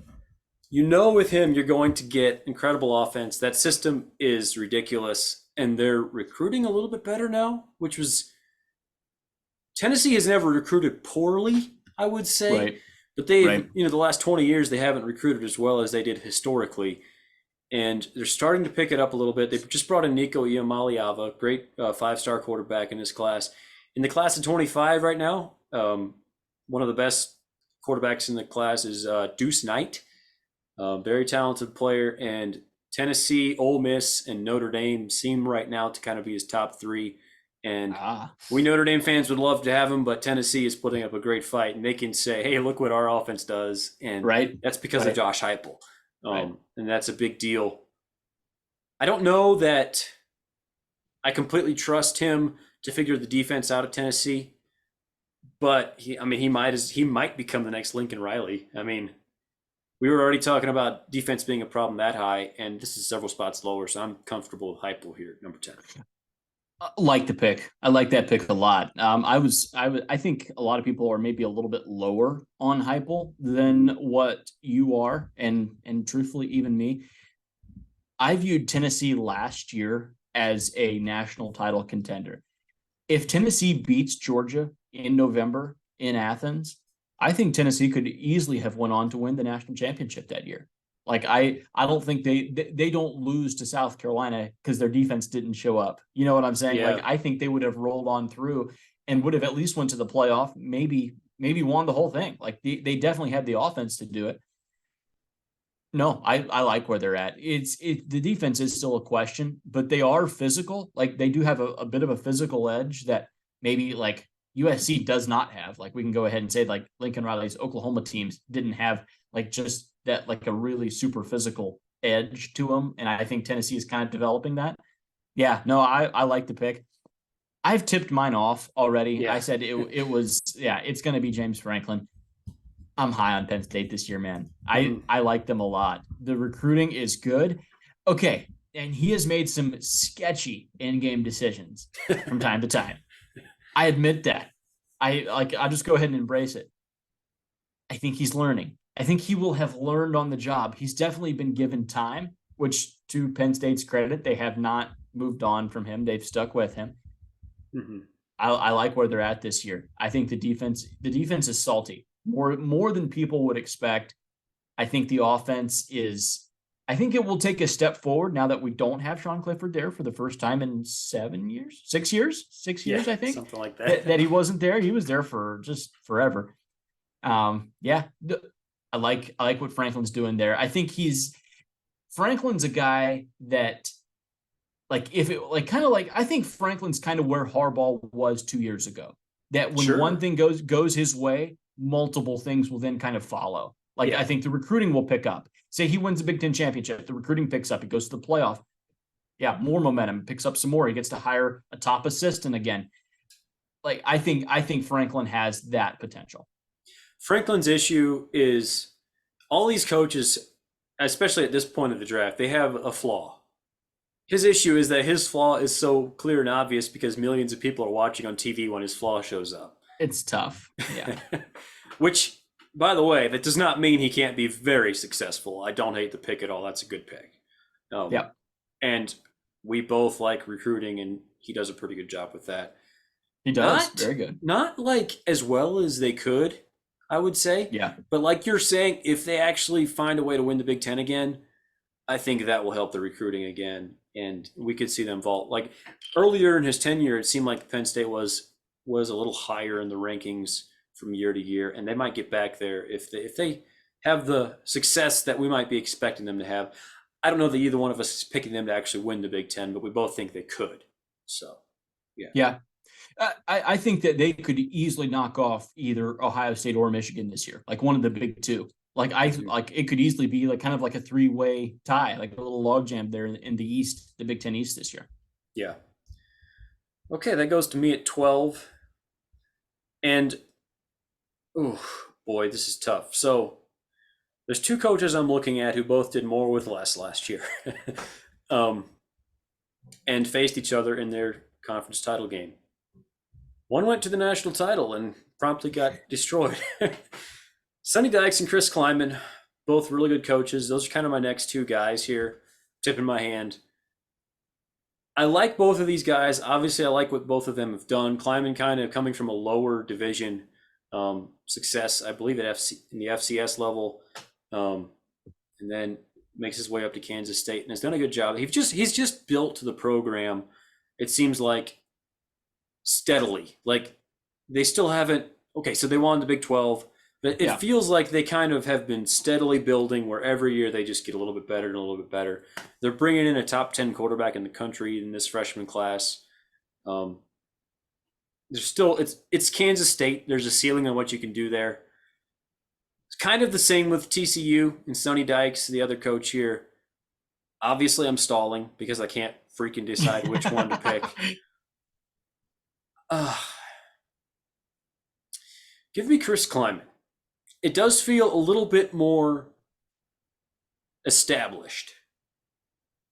with him, you're going to get incredible offense. That system is ridiculous, and they're recruiting a little bit better now, which was Tennessee has never recruited poorly, I would say, Right, but they've, right. the last 20 years, they haven't recruited as well as they did historically. And they're starting to pick it up a little bit. They just brought in Nico Iamaleava, great 5-star quarterback in his class. In the class of 25 right now, one of the best quarterbacks in the class is Deuce Knight. Very talented player, and Tennessee, Ole Miss, and Notre Dame seem right now to kind of be his top three. And Ah, we Notre Dame fans would love to have him, but Tennessee is putting up a great fight, and they can say, "Hey, look what our offense does," and right, that's because of right, Josh Heupel, right. and that's a big deal. I don't know that I completely trust him to figure the defense out at Tennessee, but he might become the next Lincoln Riley. I mean, we were already talking about defense being a problem that high, and this is several spots lower, so I'm comfortable with Heupel here, number 10. Like the pick. I like that pick a lot. I think a lot of people are maybe a little bit lower on Heupel than what you are, and truthfully, even me. I viewed Tennessee last year as a national title contender. If Tennessee beats Georgia in November in Athens, I think Tennessee could easily have went on to win the national championship that year. Like, I don't think they don't lose to South Carolina because their defense didn't show up. You know what I'm saying? Like, Yeah, I think they would have rolled on through and would have at least went to the playoff, maybe won the whole thing. Like, they definitely had the offense to do it. No, I like where they're at. The defense is still a question, but they are physical. Like, they do have a bit of a physical edge that maybe like USC does not have. Like, we can go ahead and say like Lincoln Riley's Oklahoma teams didn't have like just that, like a really super physical edge to them. And I think Tennessee is kind of developing that. Yeah, no, I like the pick. I've tipped mine off already. I yeah. said it was, yeah, it's going to be James Franklin. I'm high on Penn State this year, man. Mhm. I like them a lot. The recruiting is good. Okay, and he has made some sketchy in-game decisions from time to time. I admit that. I'll just go ahead and embrace it. I think he's learning. I think he will have learned on the job. He's definitely been given time, which, to Penn State's credit, they have not moved on from him. They've stuck with him. Mhm. I like where they're at this year. I think the defense is salty more than people would expect. I think the offense is I think it will take a step forward now that we don't have Sean Clifford there for the first time in 7 years, 6 years, 6 years, Yeah, I think, something like that he wasn't there. He was there for just forever. Yeah, I like what Franklin's doing there. I think Franklin's a guy that, like, if it like kind of like, I think Franklin's kind of where Harbaugh was 2 years ago. That when one Sure. thing goes his way, multiple things will then kind of follow. Like, I Yeah. think the recruiting will pick up. Say he wins the Big Ten championship, the recruiting picks up. He goes to the playoff. Yeah, more momentum, picks up some more. He gets to hire a top assistant again. Like, I think Franklin has that potential. Franklin's issue is all these coaches, especially at this point of the draft, they have a flaw. His issue is that his flaw is so clear and obvious because millions of people are watching on TV when his flaw shows up. It's tough. Yeah. Which, by the way, that does not mean he can't be very successful. I don't hate the pick at all. That's a good pick. Yep. And we both like recruiting, and he does a pretty good job with that. He does. Very good. Not like as well as they could, I would say. Yeah. But like you're saying, if they actually find a way to win the Big Ten again, I think that will help the recruiting again, and we could see them vault. Like earlier in his tenure, it seemed like Penn State was a little higher in the rankings from year to year, and they might get back there if they have the success that we might be expecting them to have. I don't know that either one of us is picking them to actually win the Big Ten, but we both think they could. So, yeah. Yeah. I think that they could easily knock off either Ohio State or Michigan this year, like one of the big two. Like it could easily be like kind of like a three-way tie, like a little logjam there in the East, the Big Ten East this year. Yeah. Okay, that goes to me at 12. And, oh boy, this is tough. So there's two coaches I'm looking at who both did more with less last year, and faced each other in their conference title game. One went to the national title and promptly got destroyed. Sonny Dykes and Chris Kleiman, both really good coaches. Those are kind of my next two guys here, tipping my hand. I like both of these guys. Obviously, I like what both of them have done. Kleiman kind of coming from a lower division success, I believe, in the FCS level, and then makes his way up to Kansas State and has done a good job. He's just built the program, it seems like, steadily. Like they still haven't. Okay, so they won the Big 12. But it feels like they kind of have been steadily building where every year they just get a little bit better and a little bit better. They're bringing in a top 10 quarterback in the country in this freshman class. There's still, it's Kansas State. There's a ceiling on what you can do there. It's kind of the same with TCU and Sonny Dykes, the other coach here. Obviously, I'm stalling because I can't freaking decide which one to pick. Give me Chris Kleiman. It does feel a little bit more established.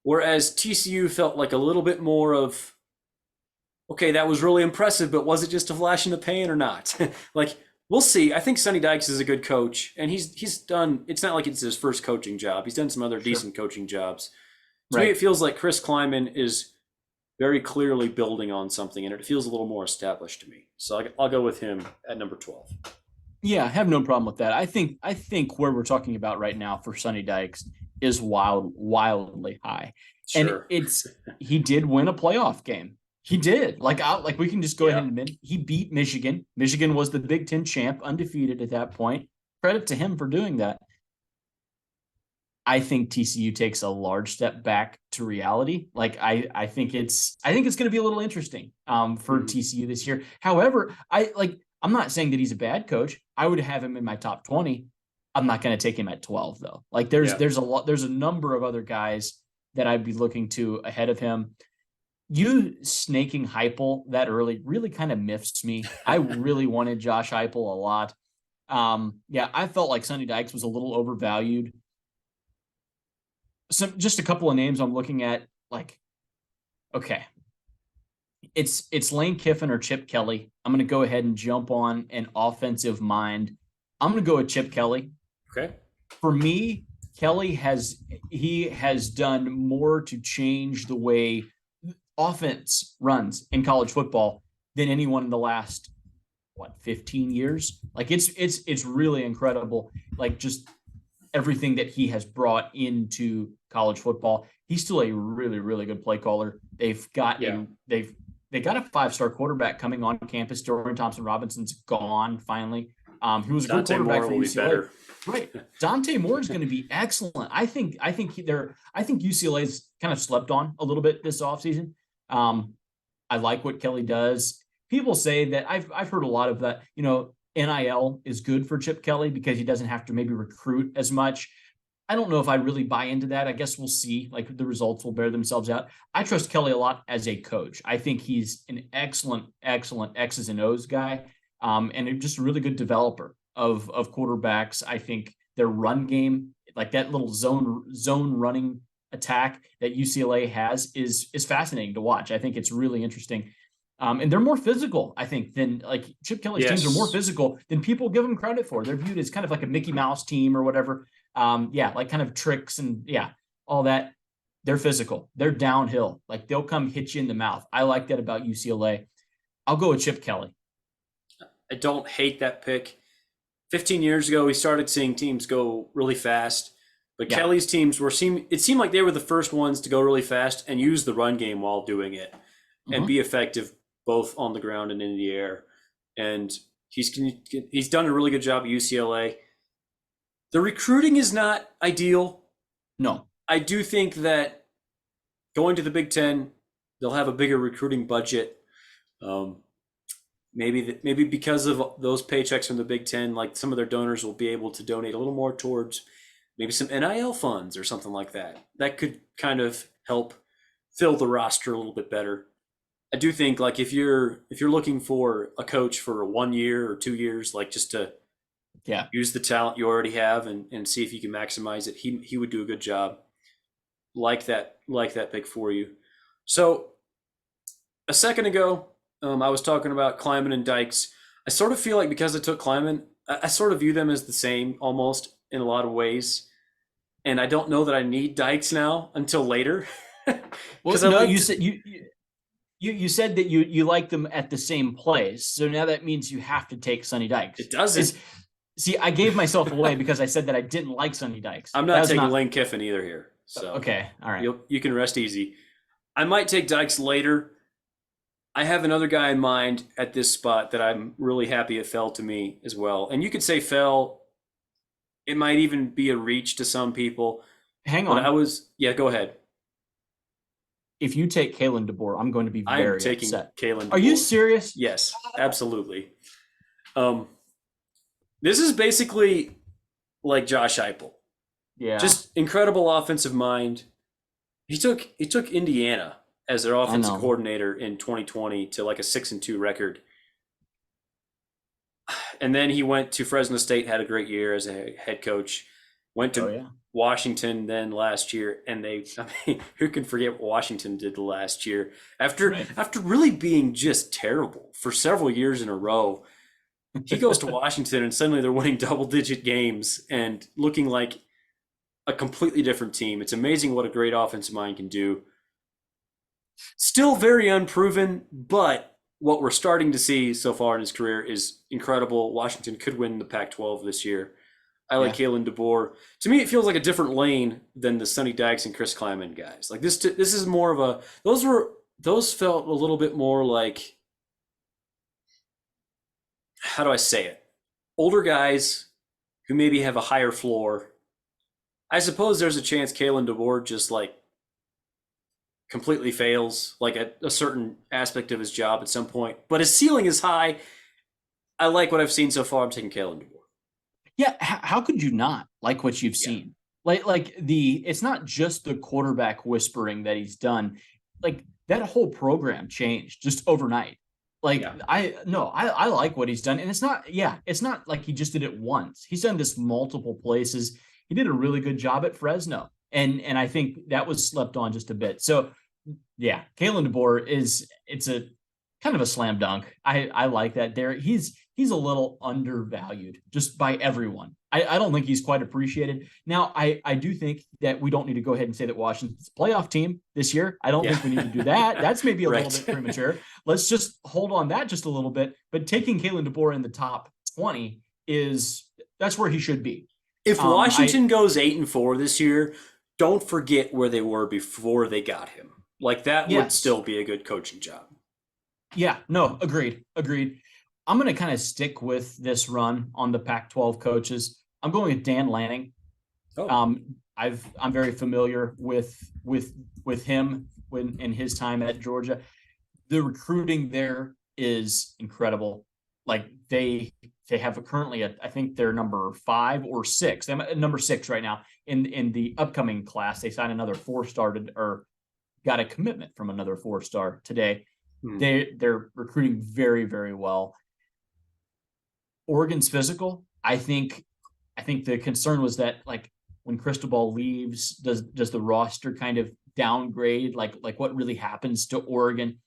Whereas TCU felt like a little bit more of, okay, that was really impressive, but was it just a flash in the pan or not? Like, we'll see. I think Sonny Dykes is a good coach, and he's done, it's not like it's his first coaching job. He's done some other decent coaching jobs. To me, it feels like Chris Kleiman is very clearly building on something, and it feels a little more established to me. So I'll go with him at number 12. Yeah, I have no problem with that. I think where we're talking about right now for Sonny Dykes is wildly high. Sure. And he did win a playoff game. He did. Like we can just go ahead and admit he beat Michigan. Michigan was the Big Ten champ, undefeated at that point. Credit to him for doing that. I think TCU takes a large step back to reality. Like I think it's going to be a little interesting for TCU this year. However, I'm not saying that he's a bad coach. I would have him in my top 20. I'm not going to take him at 12 though. Like there's a number of other guys that I'd be looking to ahead of him. You snaking Heupel that early really kind of miffs me. I really wanted Josh Heupel a lot. I felt like Sonny Dykes was a little overvalued. Just a couple of names I'm looking at, like, okay. It's Lane Kiffin or Chip Kelly. I'm going to go ahead and jump on an offensive mind. I'm going to go with Chip Kelly. Okay. For me, Kelly has done more to change the way offense runs in college football than anyone in the last 15 years. Like it's really incredible. Like just everything that he has brought into college football. He's still a really, really good play caller. They've got they got a 5-star quarterback coming on campus. Dorian Thompson Robinson's gone finally. He was a good Dante quarterback Moore for will be UCLA. better. Right. Dante Moore is going to be excellent. I think UCLA's kind of slept on a little bit this offseason. I like what Kelly does. People say that I've heard a lot of that, NIL is good for Chip Kelly because he doesn't have to maybe recruit as much. I don't know if I really buy into that. I guess we'll see. Like the results will bear themselves out. I trust Kelly a lot as a coach. I think he's an excellent X's and O's guy, and just a really good developer of quarterbacks. I think their run game, like that little zone running attack that UCLA has, is fascinating to watch. I think it's really interesting. And they're more physical, I think, than like Chip Kelly's teams are more physical than people give them credit for. They're viewed as kind of like a Mickey Mouse team or whatever. Like kind of tricks and all that. They're physical. They're downhill. Like they'll come hit you in the mouth. I like that about UCLA. I'll go with Chip Kelly. I don't hate that pick. 15 years ago, we started seeing teams go really fast, but Kelly's teams it seemed like they were the first ones to go really fast and use the run game while doing it and be effective both on the ground and in the air. And he's done a really good job at UCLA. The recruiting is not ideal. No. I do think that going to the Big Ten, they'll have a bigger recruiting budget. Maybe because of those paychecks from the Big Ten, like some of their donors will be able to donate a little more towards maybe some NIL funds or something like that. That could kind of help fill the roster a little bit better. I do think like if you're looking for a coach for 1 year or 2 years, like just to use the talent you already have and see if you can maximize it, he would do a good job. Like that pick for you. So a second ago, I was talking about Kleiman and Dykes. I sort of feel like because I took Kleiman, I sort of view them as the same almost in a lot of ways. And I don't know that I need Dykes now until later. Well, no, you said you said that you like them at the same place. So now that means you have to take Sonny Dykes. It doesn't. See, I gave myself away because I said that I didn't like Sonny Dykes. I'm not taking Lane Kiffin either here. So okay, all right. You can rest easy. I might take Dykes later. I have another guy in mind at this spot that I'm really happy it fell to me as well. And you could say fell. It might even be a reach to some people. Hang on. Go ahead. If you take Kalen DeBoer, I'm going to be very upset. I'm taking Kalen DeBoer. Are you serious? Yes, absolutely. This is basically like Josh Heupel. Yeah. Just incredible offensive mind. He took Indiana as their offensive coordinator in 2020 to like a 6-2 record. And then he went to Fresno State, had a great year as a head coach. Went to Washington then last year, and who can forget what Washington did the last year? After really being just terrible for several years in a row, he goes to Washington and suddenly they're winning double-digit games and looking like a completely different team. It's amazing what a great offensive mind can do. Still very unproven, but what we're starting to see so far in his career is incredible. Washington could win the Pac-12 this year. I like Kalen DeBoer. To me, it feels like a different lane than the Sonny Dykes and Chris Kleiman guys. Like this is more of a those felt a little bit more like, how do I say it? Older guys who maybe have a higher floor. I suppose there's a chance Kalen DeBoer just like completely fails like a certain aspect of his job at some point. But his ceiling is high. I like what I've seen so far. I'm taking Kalen DeBoer. Yeah, how could you not like what you've seen? It's not just the quarterback whispering that he's done. Like that whole program changed just overnight. I like what he's done, and it's not like he just did it once. He's done this multiple places. He did a really good job at Fresno, and I think that was slept on just a bit. So yeah, Kalen DeBoer it's a kind of a slam dunk. I like that there. He's a little undervalued just by everyone. I don't think he's quite appreciated. Now, I do think that we don't need to go ahead and say that Washington's a playoff team this year. I don't think we need to do that. That's maybe a little bit premature. Let's just hold on that just a little bit. But taking Kalen DeBoer in the top 20 that's where he should be. If Washington goes 8-4 this year, don't forget where they were before they got him. Like that would Yes. still be a good coaching job. Yeah, no, agreed. Agreed. I'm going to kind of stick with this run on the Pac-12 coaches. I'm going with Dan Lanning. Oh, I'm very familiar with him when in his time at Georgia. The recruiting there is incredible. Like they have currently I think they're number 5 or 6. They're number 6 right now in the upcoming class. They signed another 4-star or got a commitment from another 4-star today. hmm. They're recruiting very, very well. Oregon's physical. I think the concern was that, like, when Cristobal leaves, does the roster kind of downgrade? Like what really happens to Oregon?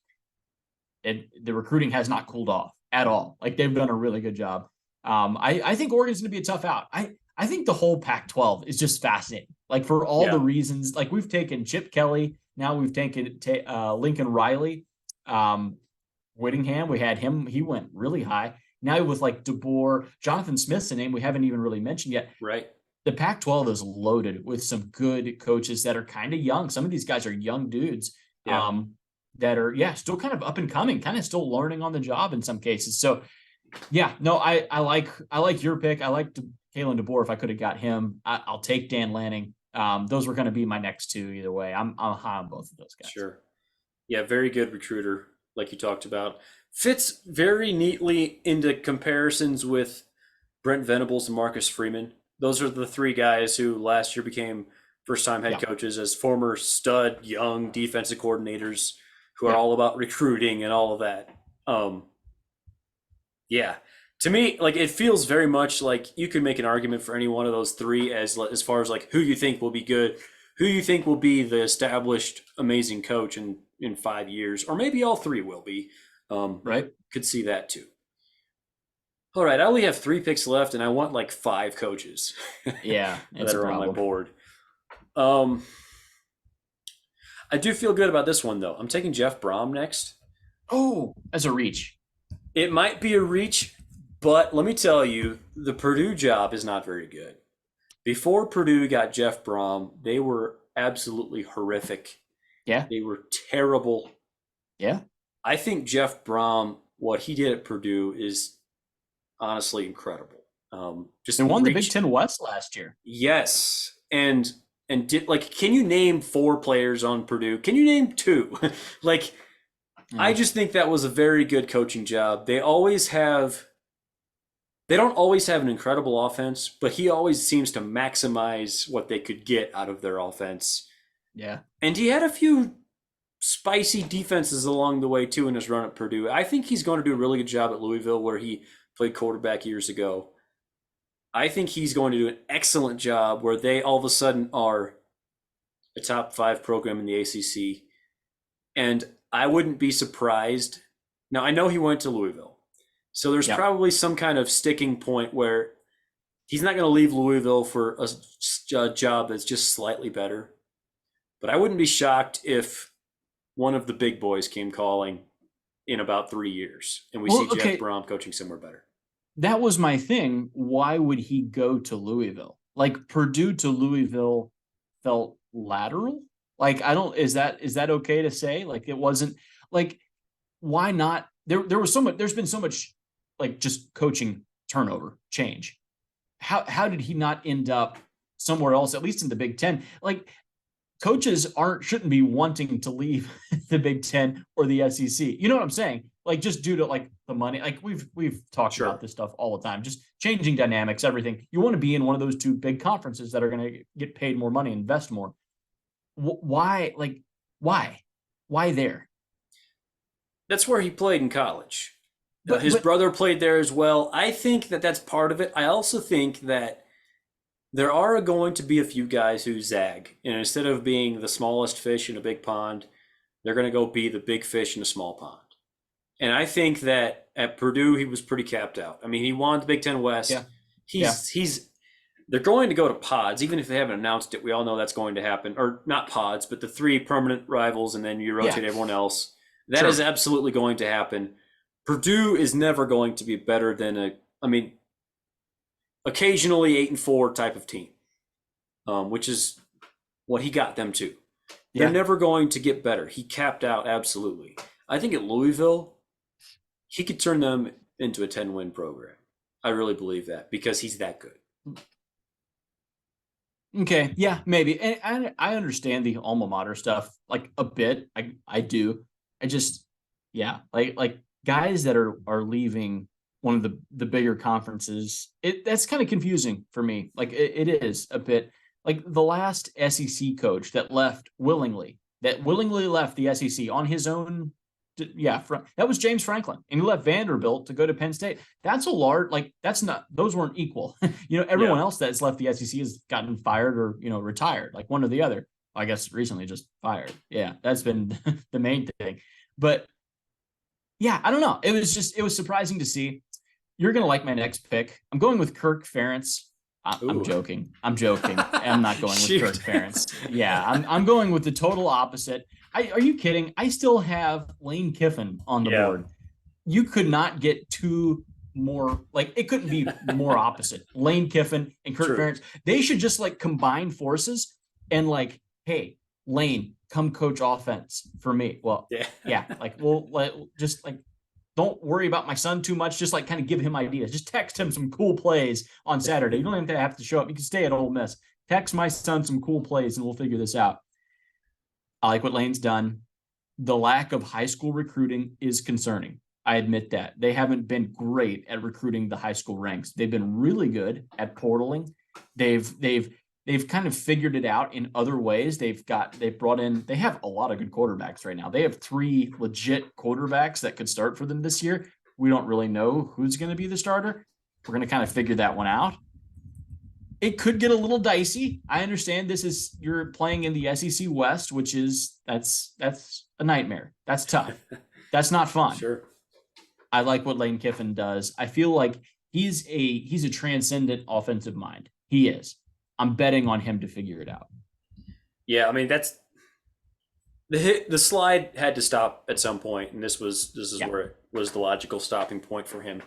The recruiting has not cooled off at all. Like, they've done a really good job. I think Oregon's going to be a tough out. I think the whole Pac-12 is just fascinating. Like, for all the Yeah. reasons, like, we've taken Chip Kelly, now we've taken Lincoln Riley, Whittingham. We had him; he went really high. Now with like DeBoer, Jonathan Smith's a name we haven't even really mentioned yet. Right. The Pac-12 is loaded with some good coaches that are kind of young. Some of these guys are young dudes. Yeah. That are still kind of up and coming, kind of still learning on the job in some cases. So yeah, no, I like your pick. I like Kalen DeBoer. If I could have got him, I'll take Dan Lanning. Those were going to be my next two either way. I'm high on both of those guys. Sure. Yeah, very good recruiter, like you talked about. Fits very neatly into comparisons with Brent Venables and Marcus Freeman. Those are the three guys who last year became first-time head Yeah. coaches as former stud young defensive coordinators who are Yeah. all about recruiting and all of that. Yeah, to me, like it feels very much like you could make an argument for any one of those three as far as like who you think will be good, who you think will be the established amazing coach in 5 years, or maybe all three will be. Right. Could see that too. All right, I only have 3 picks left, and I want like 5 coaches Yeah, it's that a are on my problem. board. I do feel good about this one though. I'm taking Jeff Brom next. Oh, as a reach. It might be a reach, but let me tell you, the Purdue job is not very good. Before Purdue got Jeff Brom, they were absolutely horrific. Yeah. They were terrible. Yeah. I think Jeff Brom, what he did at Purdue is honestly incredible. Just They won the Big reach, Ten West last year. yes, and did like, can you name 4 players on Purdue? Can you name 2? Like, I just think that was a very good coaching job. They don't always have an incredible offense, but he always seems to maximize what they could get out of their offense. Yeah. And he had a few spicy defenses along the way too in his run at Purdue. I think he's going to do a really good job at Louisville, where he played quarterback years ago. I think he's going to do an excellent job where they all of a sudden are a top 5 program in the ACC. And I wouldn't be surprised. Now, I know he went to Louisville, so there's probably some kind of sticking point where he's not going to leave Louisville for a job that's just slightly better. But I wouldn't be shocked if one of the big boys came calling in about 3 years and we see Jeff Brom coaching somewhere better. That was my thing. Why would he go to Louisville? Like, Purdue to Louisville felt lateral. Like, I don't, is that okay to say? Like, it wasn't like, why not? There was so much, there's been so much like just coaching turnover change. How did he not end up somewhere else, at least in the Big Ten? Like, coaches shouldn't be wanting to leave the Big Ten or the SEC. You know what I'm saying? Like, just due to like the money. Like, we've talked about this stuff all the time. Just changing dynamics, everything. You want to be in one of those 2 big conferences that are going to get paid more money, invest more. Why? Like, why there? That's where he played in college. His brother played there as well. I think that that's part of it. I also think that there are going to be a few guys who zag. And instead of being the smallest fish in a big pond, they're going to go be the big fish in a small pond. And I think that at Purdue, he was pretty capped out. I mean, he won the Big Ten West. Yeah. They're going to go to pods, even if they haven't announced it. We all know that's going to happen. Or not pods, but the 3 permanent rivals, and then you rotate everyone else. That is absolutely going to happen. Purdue is never going to be better than occasionally 8-4 type of team, which is what he got them to. Yeah. They're never going to get better. He capped out absolutely. I think at Louisville, he could turn them into a 10-win program. I really believe that because he's that good. Okay, yeah, maybe. And I understand the alma mater stuff like a bit. I do. I just yeah, like guys that are leaving one of the bigger conferences, that's kind of confusing for me. Like it is a bit like the last SEC coach that willingly left the SEC on his own. Yeah, that was James Franklin, and he left Vanderbilt to go to Penn State. That's a large, like that's not, those weren't equal. Everyone else that's left the SEC has gotten fired or retired, like one or the other. I guess recently just fired. Yeah, that's been the main thing. But yeah, I don't know. It was surprising to see. You're gonna like my next pick. I'm going with Kirk Ferentz. I'm joking. I'm not going with Kirk Ferentz. Yeah, I'm going with the total opposite. Are you kidding? I still have Lane Kiffin on the board. You could not get two more, like it couldn't be more opposite. Lane Kiffin and Kirk Ferentz. They should just like combine forces and like, hey, Lane, come coach offense for me. Well, yeah, like we'll just like don't worry about my son too much. Just like kind of give him ideas. Just text him some cool plays on Saturday. You don't even have to show up. You can stay at Ole Miss. Text my son some cool plays and we'll figure this out. I like what Lane's done. The lack of high school recruiting is concerning. I admit that. They haven't been great at recruiting the high school ranks. They've been really good at portaling. They've kind of figured it out in other ways. They have a lot of good quarterbacks right now. They have 3 legit quarterbacks that could start for them this year. We don't really know who's going to be the starter. We're going to kind of figure that one out. It could get a little dicey. I understand you're playing in the SEC West, which is that's a nightmare. That's tough. That's not fun. Sure. I like what Lane Kiffin does. I feel like he's a transcendent offensive mind. He is. I'm betting on him to figure it out. Yeah, I mean that's the slide had to stop at some point, and this is where it was the logical stopping point for him.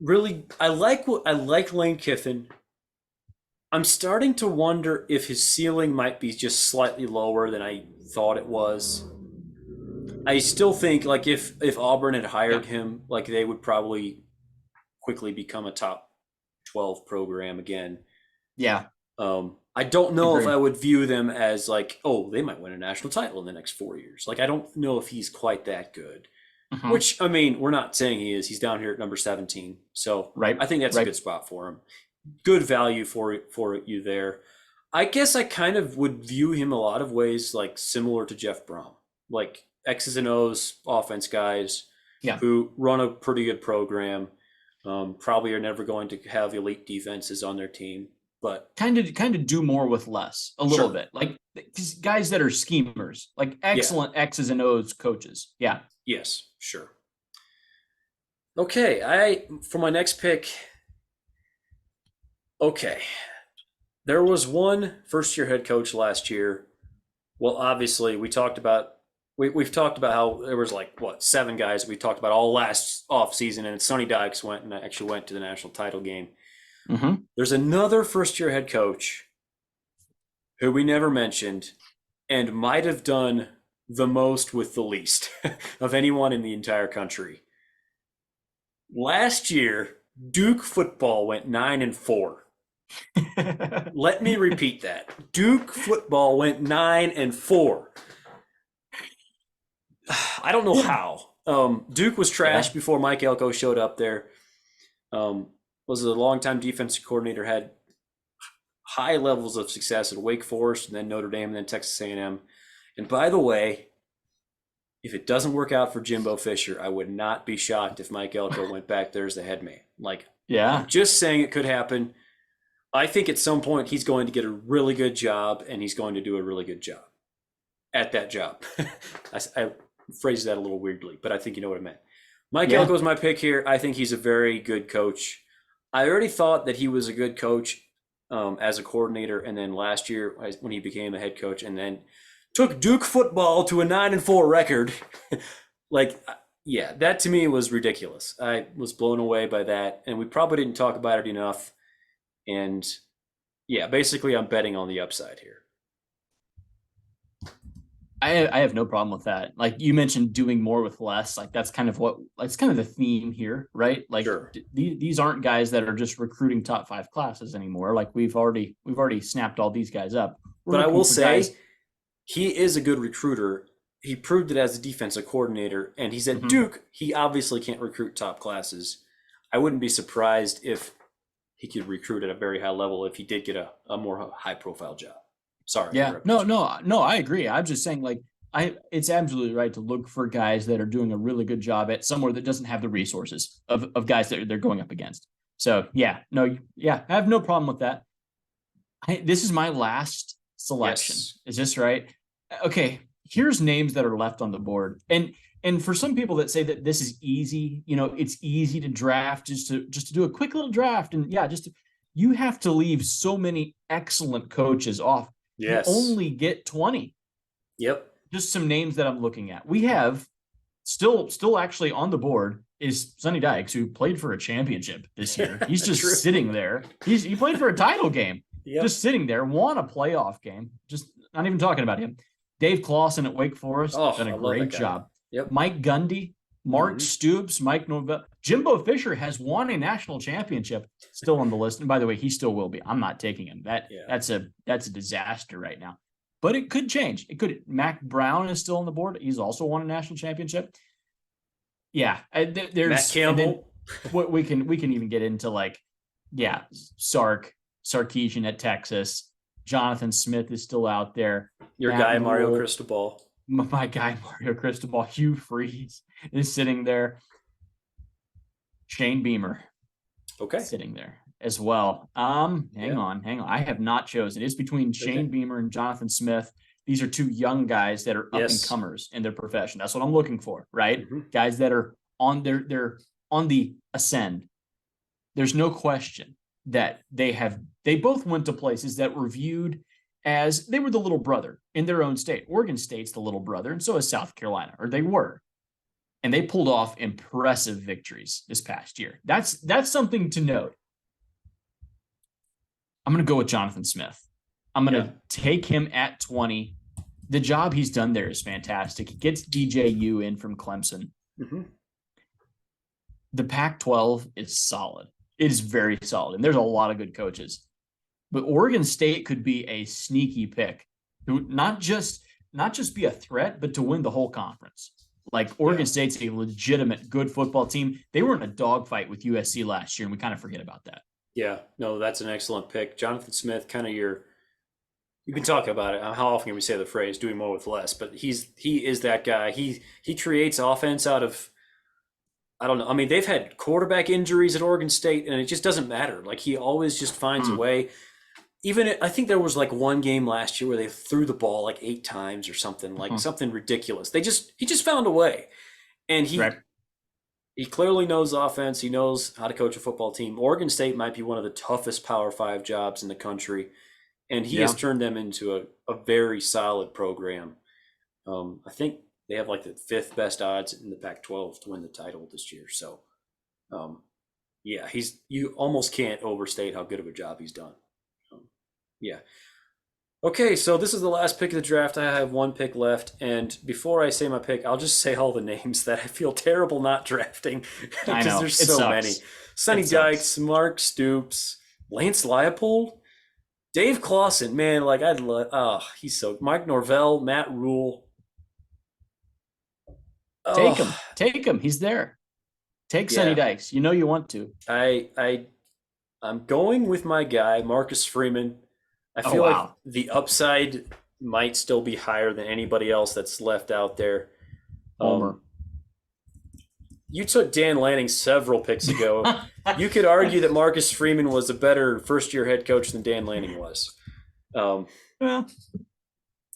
Really, I like Lane Kiffin. I'm starting to wonder if his ceiling might be just slightly lower than I thought it was. I still think like if Auburn had hired him, like they would probably quickly become a top 12 program again. Yeah. I don't know if I would view them as like, oh, they might win a national title in the next 4 years. Like I don't know if he's quite that good. Which, I mean, we're not saying he is. He's down here at number 17. So I think that's a good spot for him. Good value for you there. I guess I kind of would view him a lot of ways like similar to Jeff Brom. Like X's and O's offense guys who run a pretty good program. Probably are never going to have elite defenses on their team. But kind of do more with less a little bit. Like guys that are schemers, like excellent X's and O's coaches. Yeah. Yes, sure. Okay, for my next pick. Okay. There was one first-year head coach last year. Well, obviously, we've talked about how there was like 7 guys we talked about all last offseason, and Sonny Dykes went to the national title game. Mm-hmm. There's another first-year head coach who we never mentioned and might have done the most with the least of anyone in the entire country. Last year, Duke football went 9-4. Let me repeat that. Duke football went 9-4. I don't know how. Duke was trash before Mike Elko showed up there. Was a longtime defensive coordinator, had high levels of success at Wake Forest and then Notre Dame and then Texas A&M. And by the way, if it doesn't work out for Jimbo Fisher, I would not be shocked if Mike Elko went back there as the head man. Like, I'm just saying it could happen. I think at some point he's going to get a really good job, and he's going to do a really good job at that job. I phrased that a little weirdly, but I think you know what I meant. Mike Elko is my pick here. I think he's a very good coach. I already thought that he was a good coach as a coordinator, and then last year when he became a head coach and then took Duke football to a 9-4 record. That to me was ridiculous. I was blown away by that, and we probably didn't talk about it enough. And Yeah, basically, I'm betting on the upside here. I have no problem with that. Like you mentioned, doing more with less. Like that's kind of the theme here, right? Like Sure. these aren't guys that are just recruiting top 5 classes anymore. Like we've already snapped all these guys up. We're But I looking will for guys. say, he is a good recruiter. He proved it as a defensive coordinator, and he's at Mhm. Duke. He obviously can't recruit top classes. I wouldn't be surprised if he could recruit at a very high level if he did get a more high profile job. Sorry, I Yeah, interrupted no, you. no, no. I agree. I'm just saying, like, it's absolutely right to look for guys that are doing a really good job at somewhere that doesn't have the resources of guys that they're going up against. So yeah, no, yeah, I have no problem with that. This is my last selection. Yes. Is this right? Okay, here's names that are left on the board, and for some people that say that this is easy, it's easy to draft, just to do a quick little draft, and yeah, you have to leave so many excellent coaches off. You Yes. only get 20. Yep. Just some names that I'm looking at. We have still actually on the board is Sonny Dykes, who played for a championship this year. He's just True. sitting there. He played for a title game, Yep. just sitting there, won a playoff game. Just not even talking about him. Dave Clawson at Wake Forest Oh, done a I love that great guy. job. Yep. Mike Gundy, Mark Hmm. Stoops, Mike Norvell, Jimbo Fisher has won a national championship. Still on the list, and by the way, he still will be. I'm not taking him. Yeah. That's a disaster right now, but it could change. It could. Mac Brown is still on the board. He's also won a national championship. Yeah, Matt there's, and then Campbell. what we can even get into, like, yeah, Sarkisian at Texas. Jonathan Smith is still out there. Your Matt guy, Mario Rule, Cristobal. my guy Mario Cristobal, Hugh Freeze is sitting there. Shane Beamer Okay. sitting there as well. Hang Yeah. on. I have not chosen. It's between Okay. Shane Beamer and Jonathan Smith. These are two young guys that are up and Yes. comers in their profession. That's what I'm looking for, right? Mhm. Guys that are they're on the ascend. There's no question that they both went to places that were viewed as they were the little brother in their own state. Oregon State's the little brother, and so is South Carolina, or they were. And they pulled off impressive victories this past year. That's something to note. I'm going to go with Jonathan Smith. I'm going to take him at 20. The job he's done there is fantastic. He gets DJU in from Clemson. Mhm. The Pac-12 is solid. It is very solid, and there's a lot of good coaches. But Oregon State could be a sneaky pick to not just be a threat, but to win the whole conference. Like, Oregon State's a legitimate good football team. They were in a dogfight with USC last year, and we kind of forget about that. Yeah. No, that's an excellent pick. Jonathan Smith, kind of you can talk about it. How often can we say the phrase "doing more with less"? But he is that guy. He creates offense out of, I don't know. I mean, they've had quarterback injuries at Oregon State, and it just doesn't matter. Like, he always just finds a way. Even I think there was like one game last year where they threw the ball like 8 times or something, like something ridiculous. He just found a way, and Right. he clearly knows offense. He knows how to coach a football team. Oregon State might be one of the toughest Power Five jobs in the country, and he has turned them into a very solid program. I think they have like the 5th best odds in the Pac-12 to win the title this year. So, yeah, you almost can't overstate how good of a job he's done. Yeah. Okay, so this is the last pick of the draft. I have one pick left, and before I say my pick, I'll just say all the names that I feel terrible not drafting I because know. there's It so sucks. many. Sonny It sucks. Dykes, Mark Stoops, Lance Leipold, Dave Clawson. Man, like I'd love. Oh, he's so. Mike Norvell, Matt Rule. Take Oh, him. Take him. He's there. Take Sonny yeah. Dykes. You know you want to. I'm going with my guy Marcus Freeman. I Oh, feel like wow. the upside might still be higher than anybody else that's left out there. Homer. You took Dan Lanning several picks ago. You could argue that Marcus Freeman was a better first-year head coach than Dan Lanning was. Well,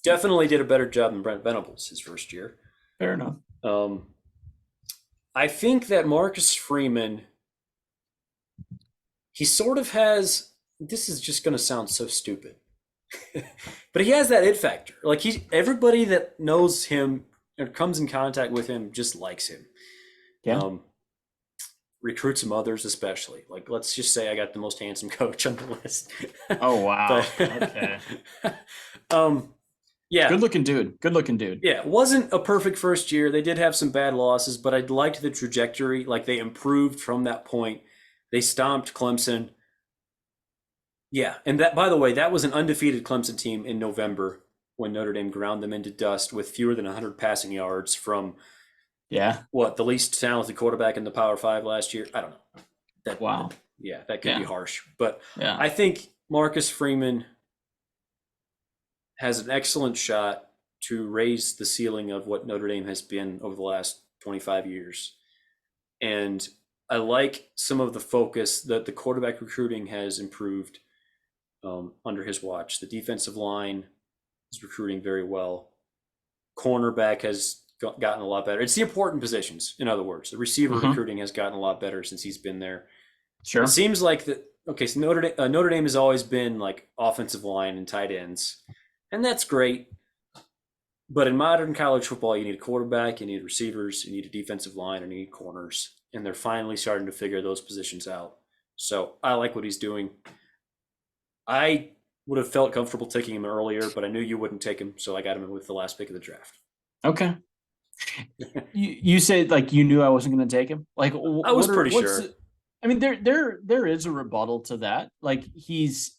Definitely did a better job than Brent Venables his first year. fair enough. I think that Marcus Freeman, he sort of has. This is just going to sound so stupid, but he has that it factor. Like everybody that knows him or comes in contact with him just likes him. Yeah. recruit some others, especially. Like, let's just say I got the most handsome coach on the list. Oh wow. But Okay. um, yeah, Good looking dude. Good looking dude. yeah, it wasn't a perfect first year. They did have some bad losses, but I liked the trajectory. Like, they improved from that point. They stomped Clemson. Yeah, and that, by the way, that was an undefeated Clemson team in November when Notre Dame ground them into dust with fewer than 100 passing yards from Yeah. what, the least talented quarterback in the Power Five last year. I don't know. Wow. Yeah, that could be Yeah. harsh, but Yeah. I think Marcus Freeman has an excellent shot to raise the ceiling of what Notre Dame has been over the last 25 years. And I like some of the focus that the quarterback recruiting has improved under his watch. The defensive line is recruiting very well. Cornerback has gotten a lot better. It's the important positions, in other words. The receiver recruiting has gotten a lot better since he's been there. It Sure. seems like that. Okay, so Notre Dame has always been like offensive line and tight ends, and that's great. But in modern college football, you need a quarterback, you need receivers, you need a defensive line, and you need corners. And they're finally starting to figure those positions out. So I like what he's doing. I would have felt comfortable taking him earlier, but I knew you wouldn't take him, so I got him with the last pick of the draft. Okay. You said like you knew I wasn't going to take him. Like I was pretty sure. I mean, there is a rebuttal to that. Like he's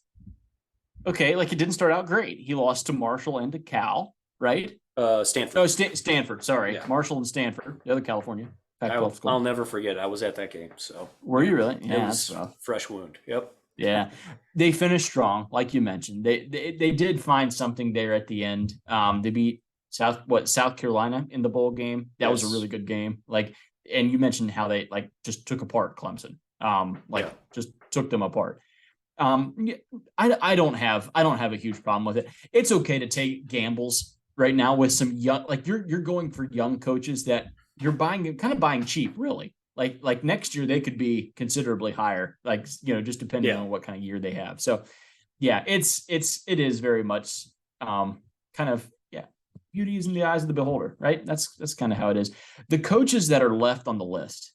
okay. Like he didn't start out great. He lost to Marshall and to Cal, right? Stanford. No, Stanford. Sorry, Yeah. Marshall and Stanford, the other California Pac-12 school. I'll never forget. I was at that game. So were you really? Yeah, it was a fresh wound. Yep. Yeah, they finished strong, like you mentioned. They did find something there at the end. They beat South Carolina in the bowl game. That was a really good game. Like, and you mentioned how they like just took apart Clemson. Just took them apart. I don't have a huge problem with it. It's okay to take gambles right now with some young, like you're going for young coaches that you're buying cheap, really. Like next year they could be considerably higher, like just depending on what kind of year they have. So yeah, it is very much beauty is in the eyes of the beholder, right? That's kind of how it is. The coaches that are left on the list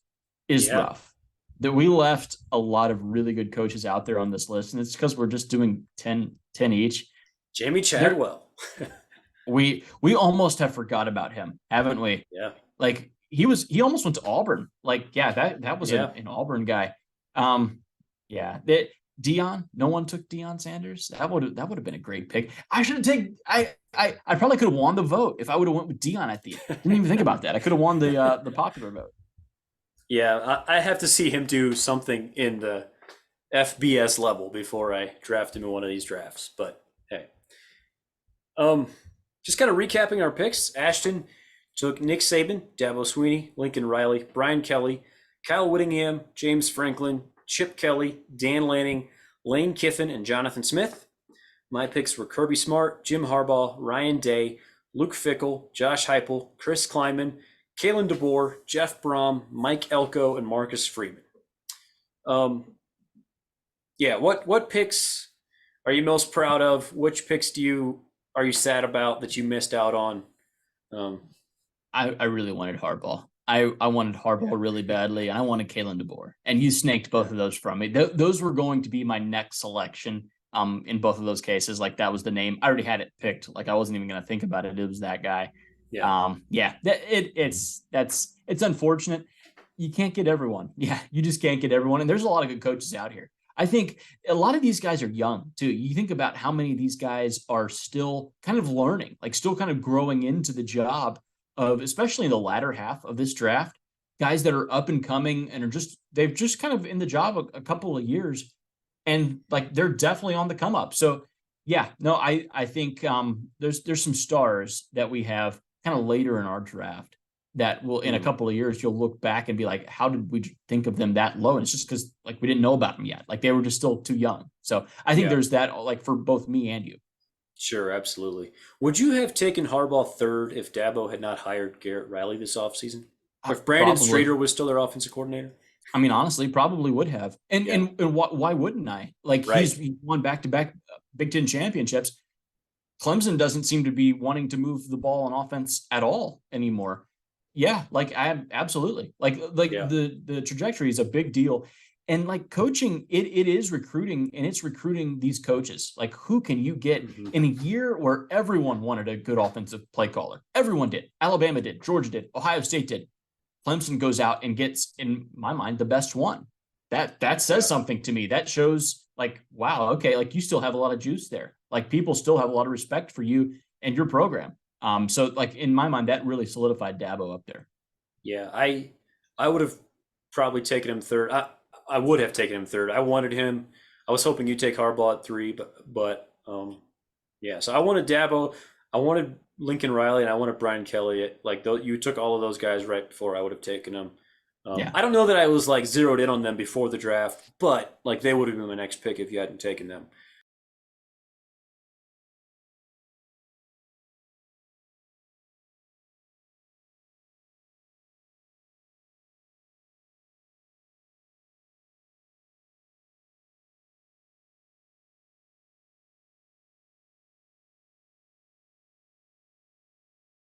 is rough. That we left a lot of really good coaches out there on this list, and it's because we're just doing 10 each. Jamie Chadwell. We almost have forgot about him, haven't we? Yeah. Like he almost went to Auburn. Like, yeah, that was an Auburn guy. Deion, no one took Deion Sanders. That would have been a great pick. I should have taken. I probably could have won the vote if I would have went with Deion at the end. Didn't even think about that. I could have won the popular vote. Yeah, I have to see him do something in the FBS level before I draft him in one of these drafts. But hey, just kind of recapping our picks. Ashton took Nick Saban, Dabo Swinney, Lincoln Riley, Brian Kelly, Kyle Whittingham, James Franklin, Chip Kelly, Dan Lanning, Lane Kiffin, and Jonathan Smith. My picks were Kirby Smart, Jim Harbaugh, Ryan Day, Luke Fickell, Josh Heupel, Chris Kleiman, Kalen DeBoer, Jeff Brom, Mike Elko, and Marcus Freeman. What picks are you most proud of? Which picks are you sad about that you missed out on? I really wanted Harbaugh. I wanted Harbaugh really badly, and I wanted Kalen DeBoer. And you snaked both of those from me. Those were going to be my next selection. In both of those cases, like that was the name. I already had it picked. Like I wasn't even going to think about it. It was that guy. It's unfortunate. You can't get everyone. Yeah, you just can't get everyone. And there's a lot of good coaches out here. I think a lot of these guys are young too. You think about how many of these guys are still kind of learning, like still kind of growing into the job of, especially in the latter half of this draft, guys that are up and coming and they've just kind of in the job a couple of years, and like they're definitely on the come up. So yeah, no, I think there's some stars that we have kind of later in our draft that will, in a couple of years, you'll look back and be like, how did we think of them that low? And it's just because like we didn't know about them yet. Like they were just still too young. So I think there's that, like for both me and you. Sure, absolutely. Would you have taken Harbaugh third if Dabo had not hired Garrett Riley this offseason? Or if Brandon Streeter was still their offensive coordinator? I mean, honestly, probably would have. And why wouldn't I? Like he won back-to-back Big Ten championships. Clemson doesn't seem to be wanting to move the ball on offense at all anymore. Yeah, like I absolutely like Yeah. the trajectory is a big deal. And like coaching, it is recruiting and it's recruiting these coaches. Like who can you get Hmm. in a year where everyone wanted a good offensive play caller? Everyone did. Alabama did, Georgia did, Ohio State did. Clemson goes out and gets, in my mind, the best one. That says Yeah. something to me. That shows like, wow, okay, like you still have a lot of juice there. Like people still have a lot of respect for you and your program. So like in my mind, that really solidified Dabo up there. Yeah. I would have probably taken him third. I would have taken him third. I wanted him. I was hoping you'd take Harbaugh at three, but yeah. So I wanted Dabo. I wanted Lincoln Riley, and I wanted Brian Kelly. Like you took all of those guys right before I would have taken them. Yeah. I don't know that I was like zeroed in on them before the draft, but like they would have been my next pick if you hadn't taken them.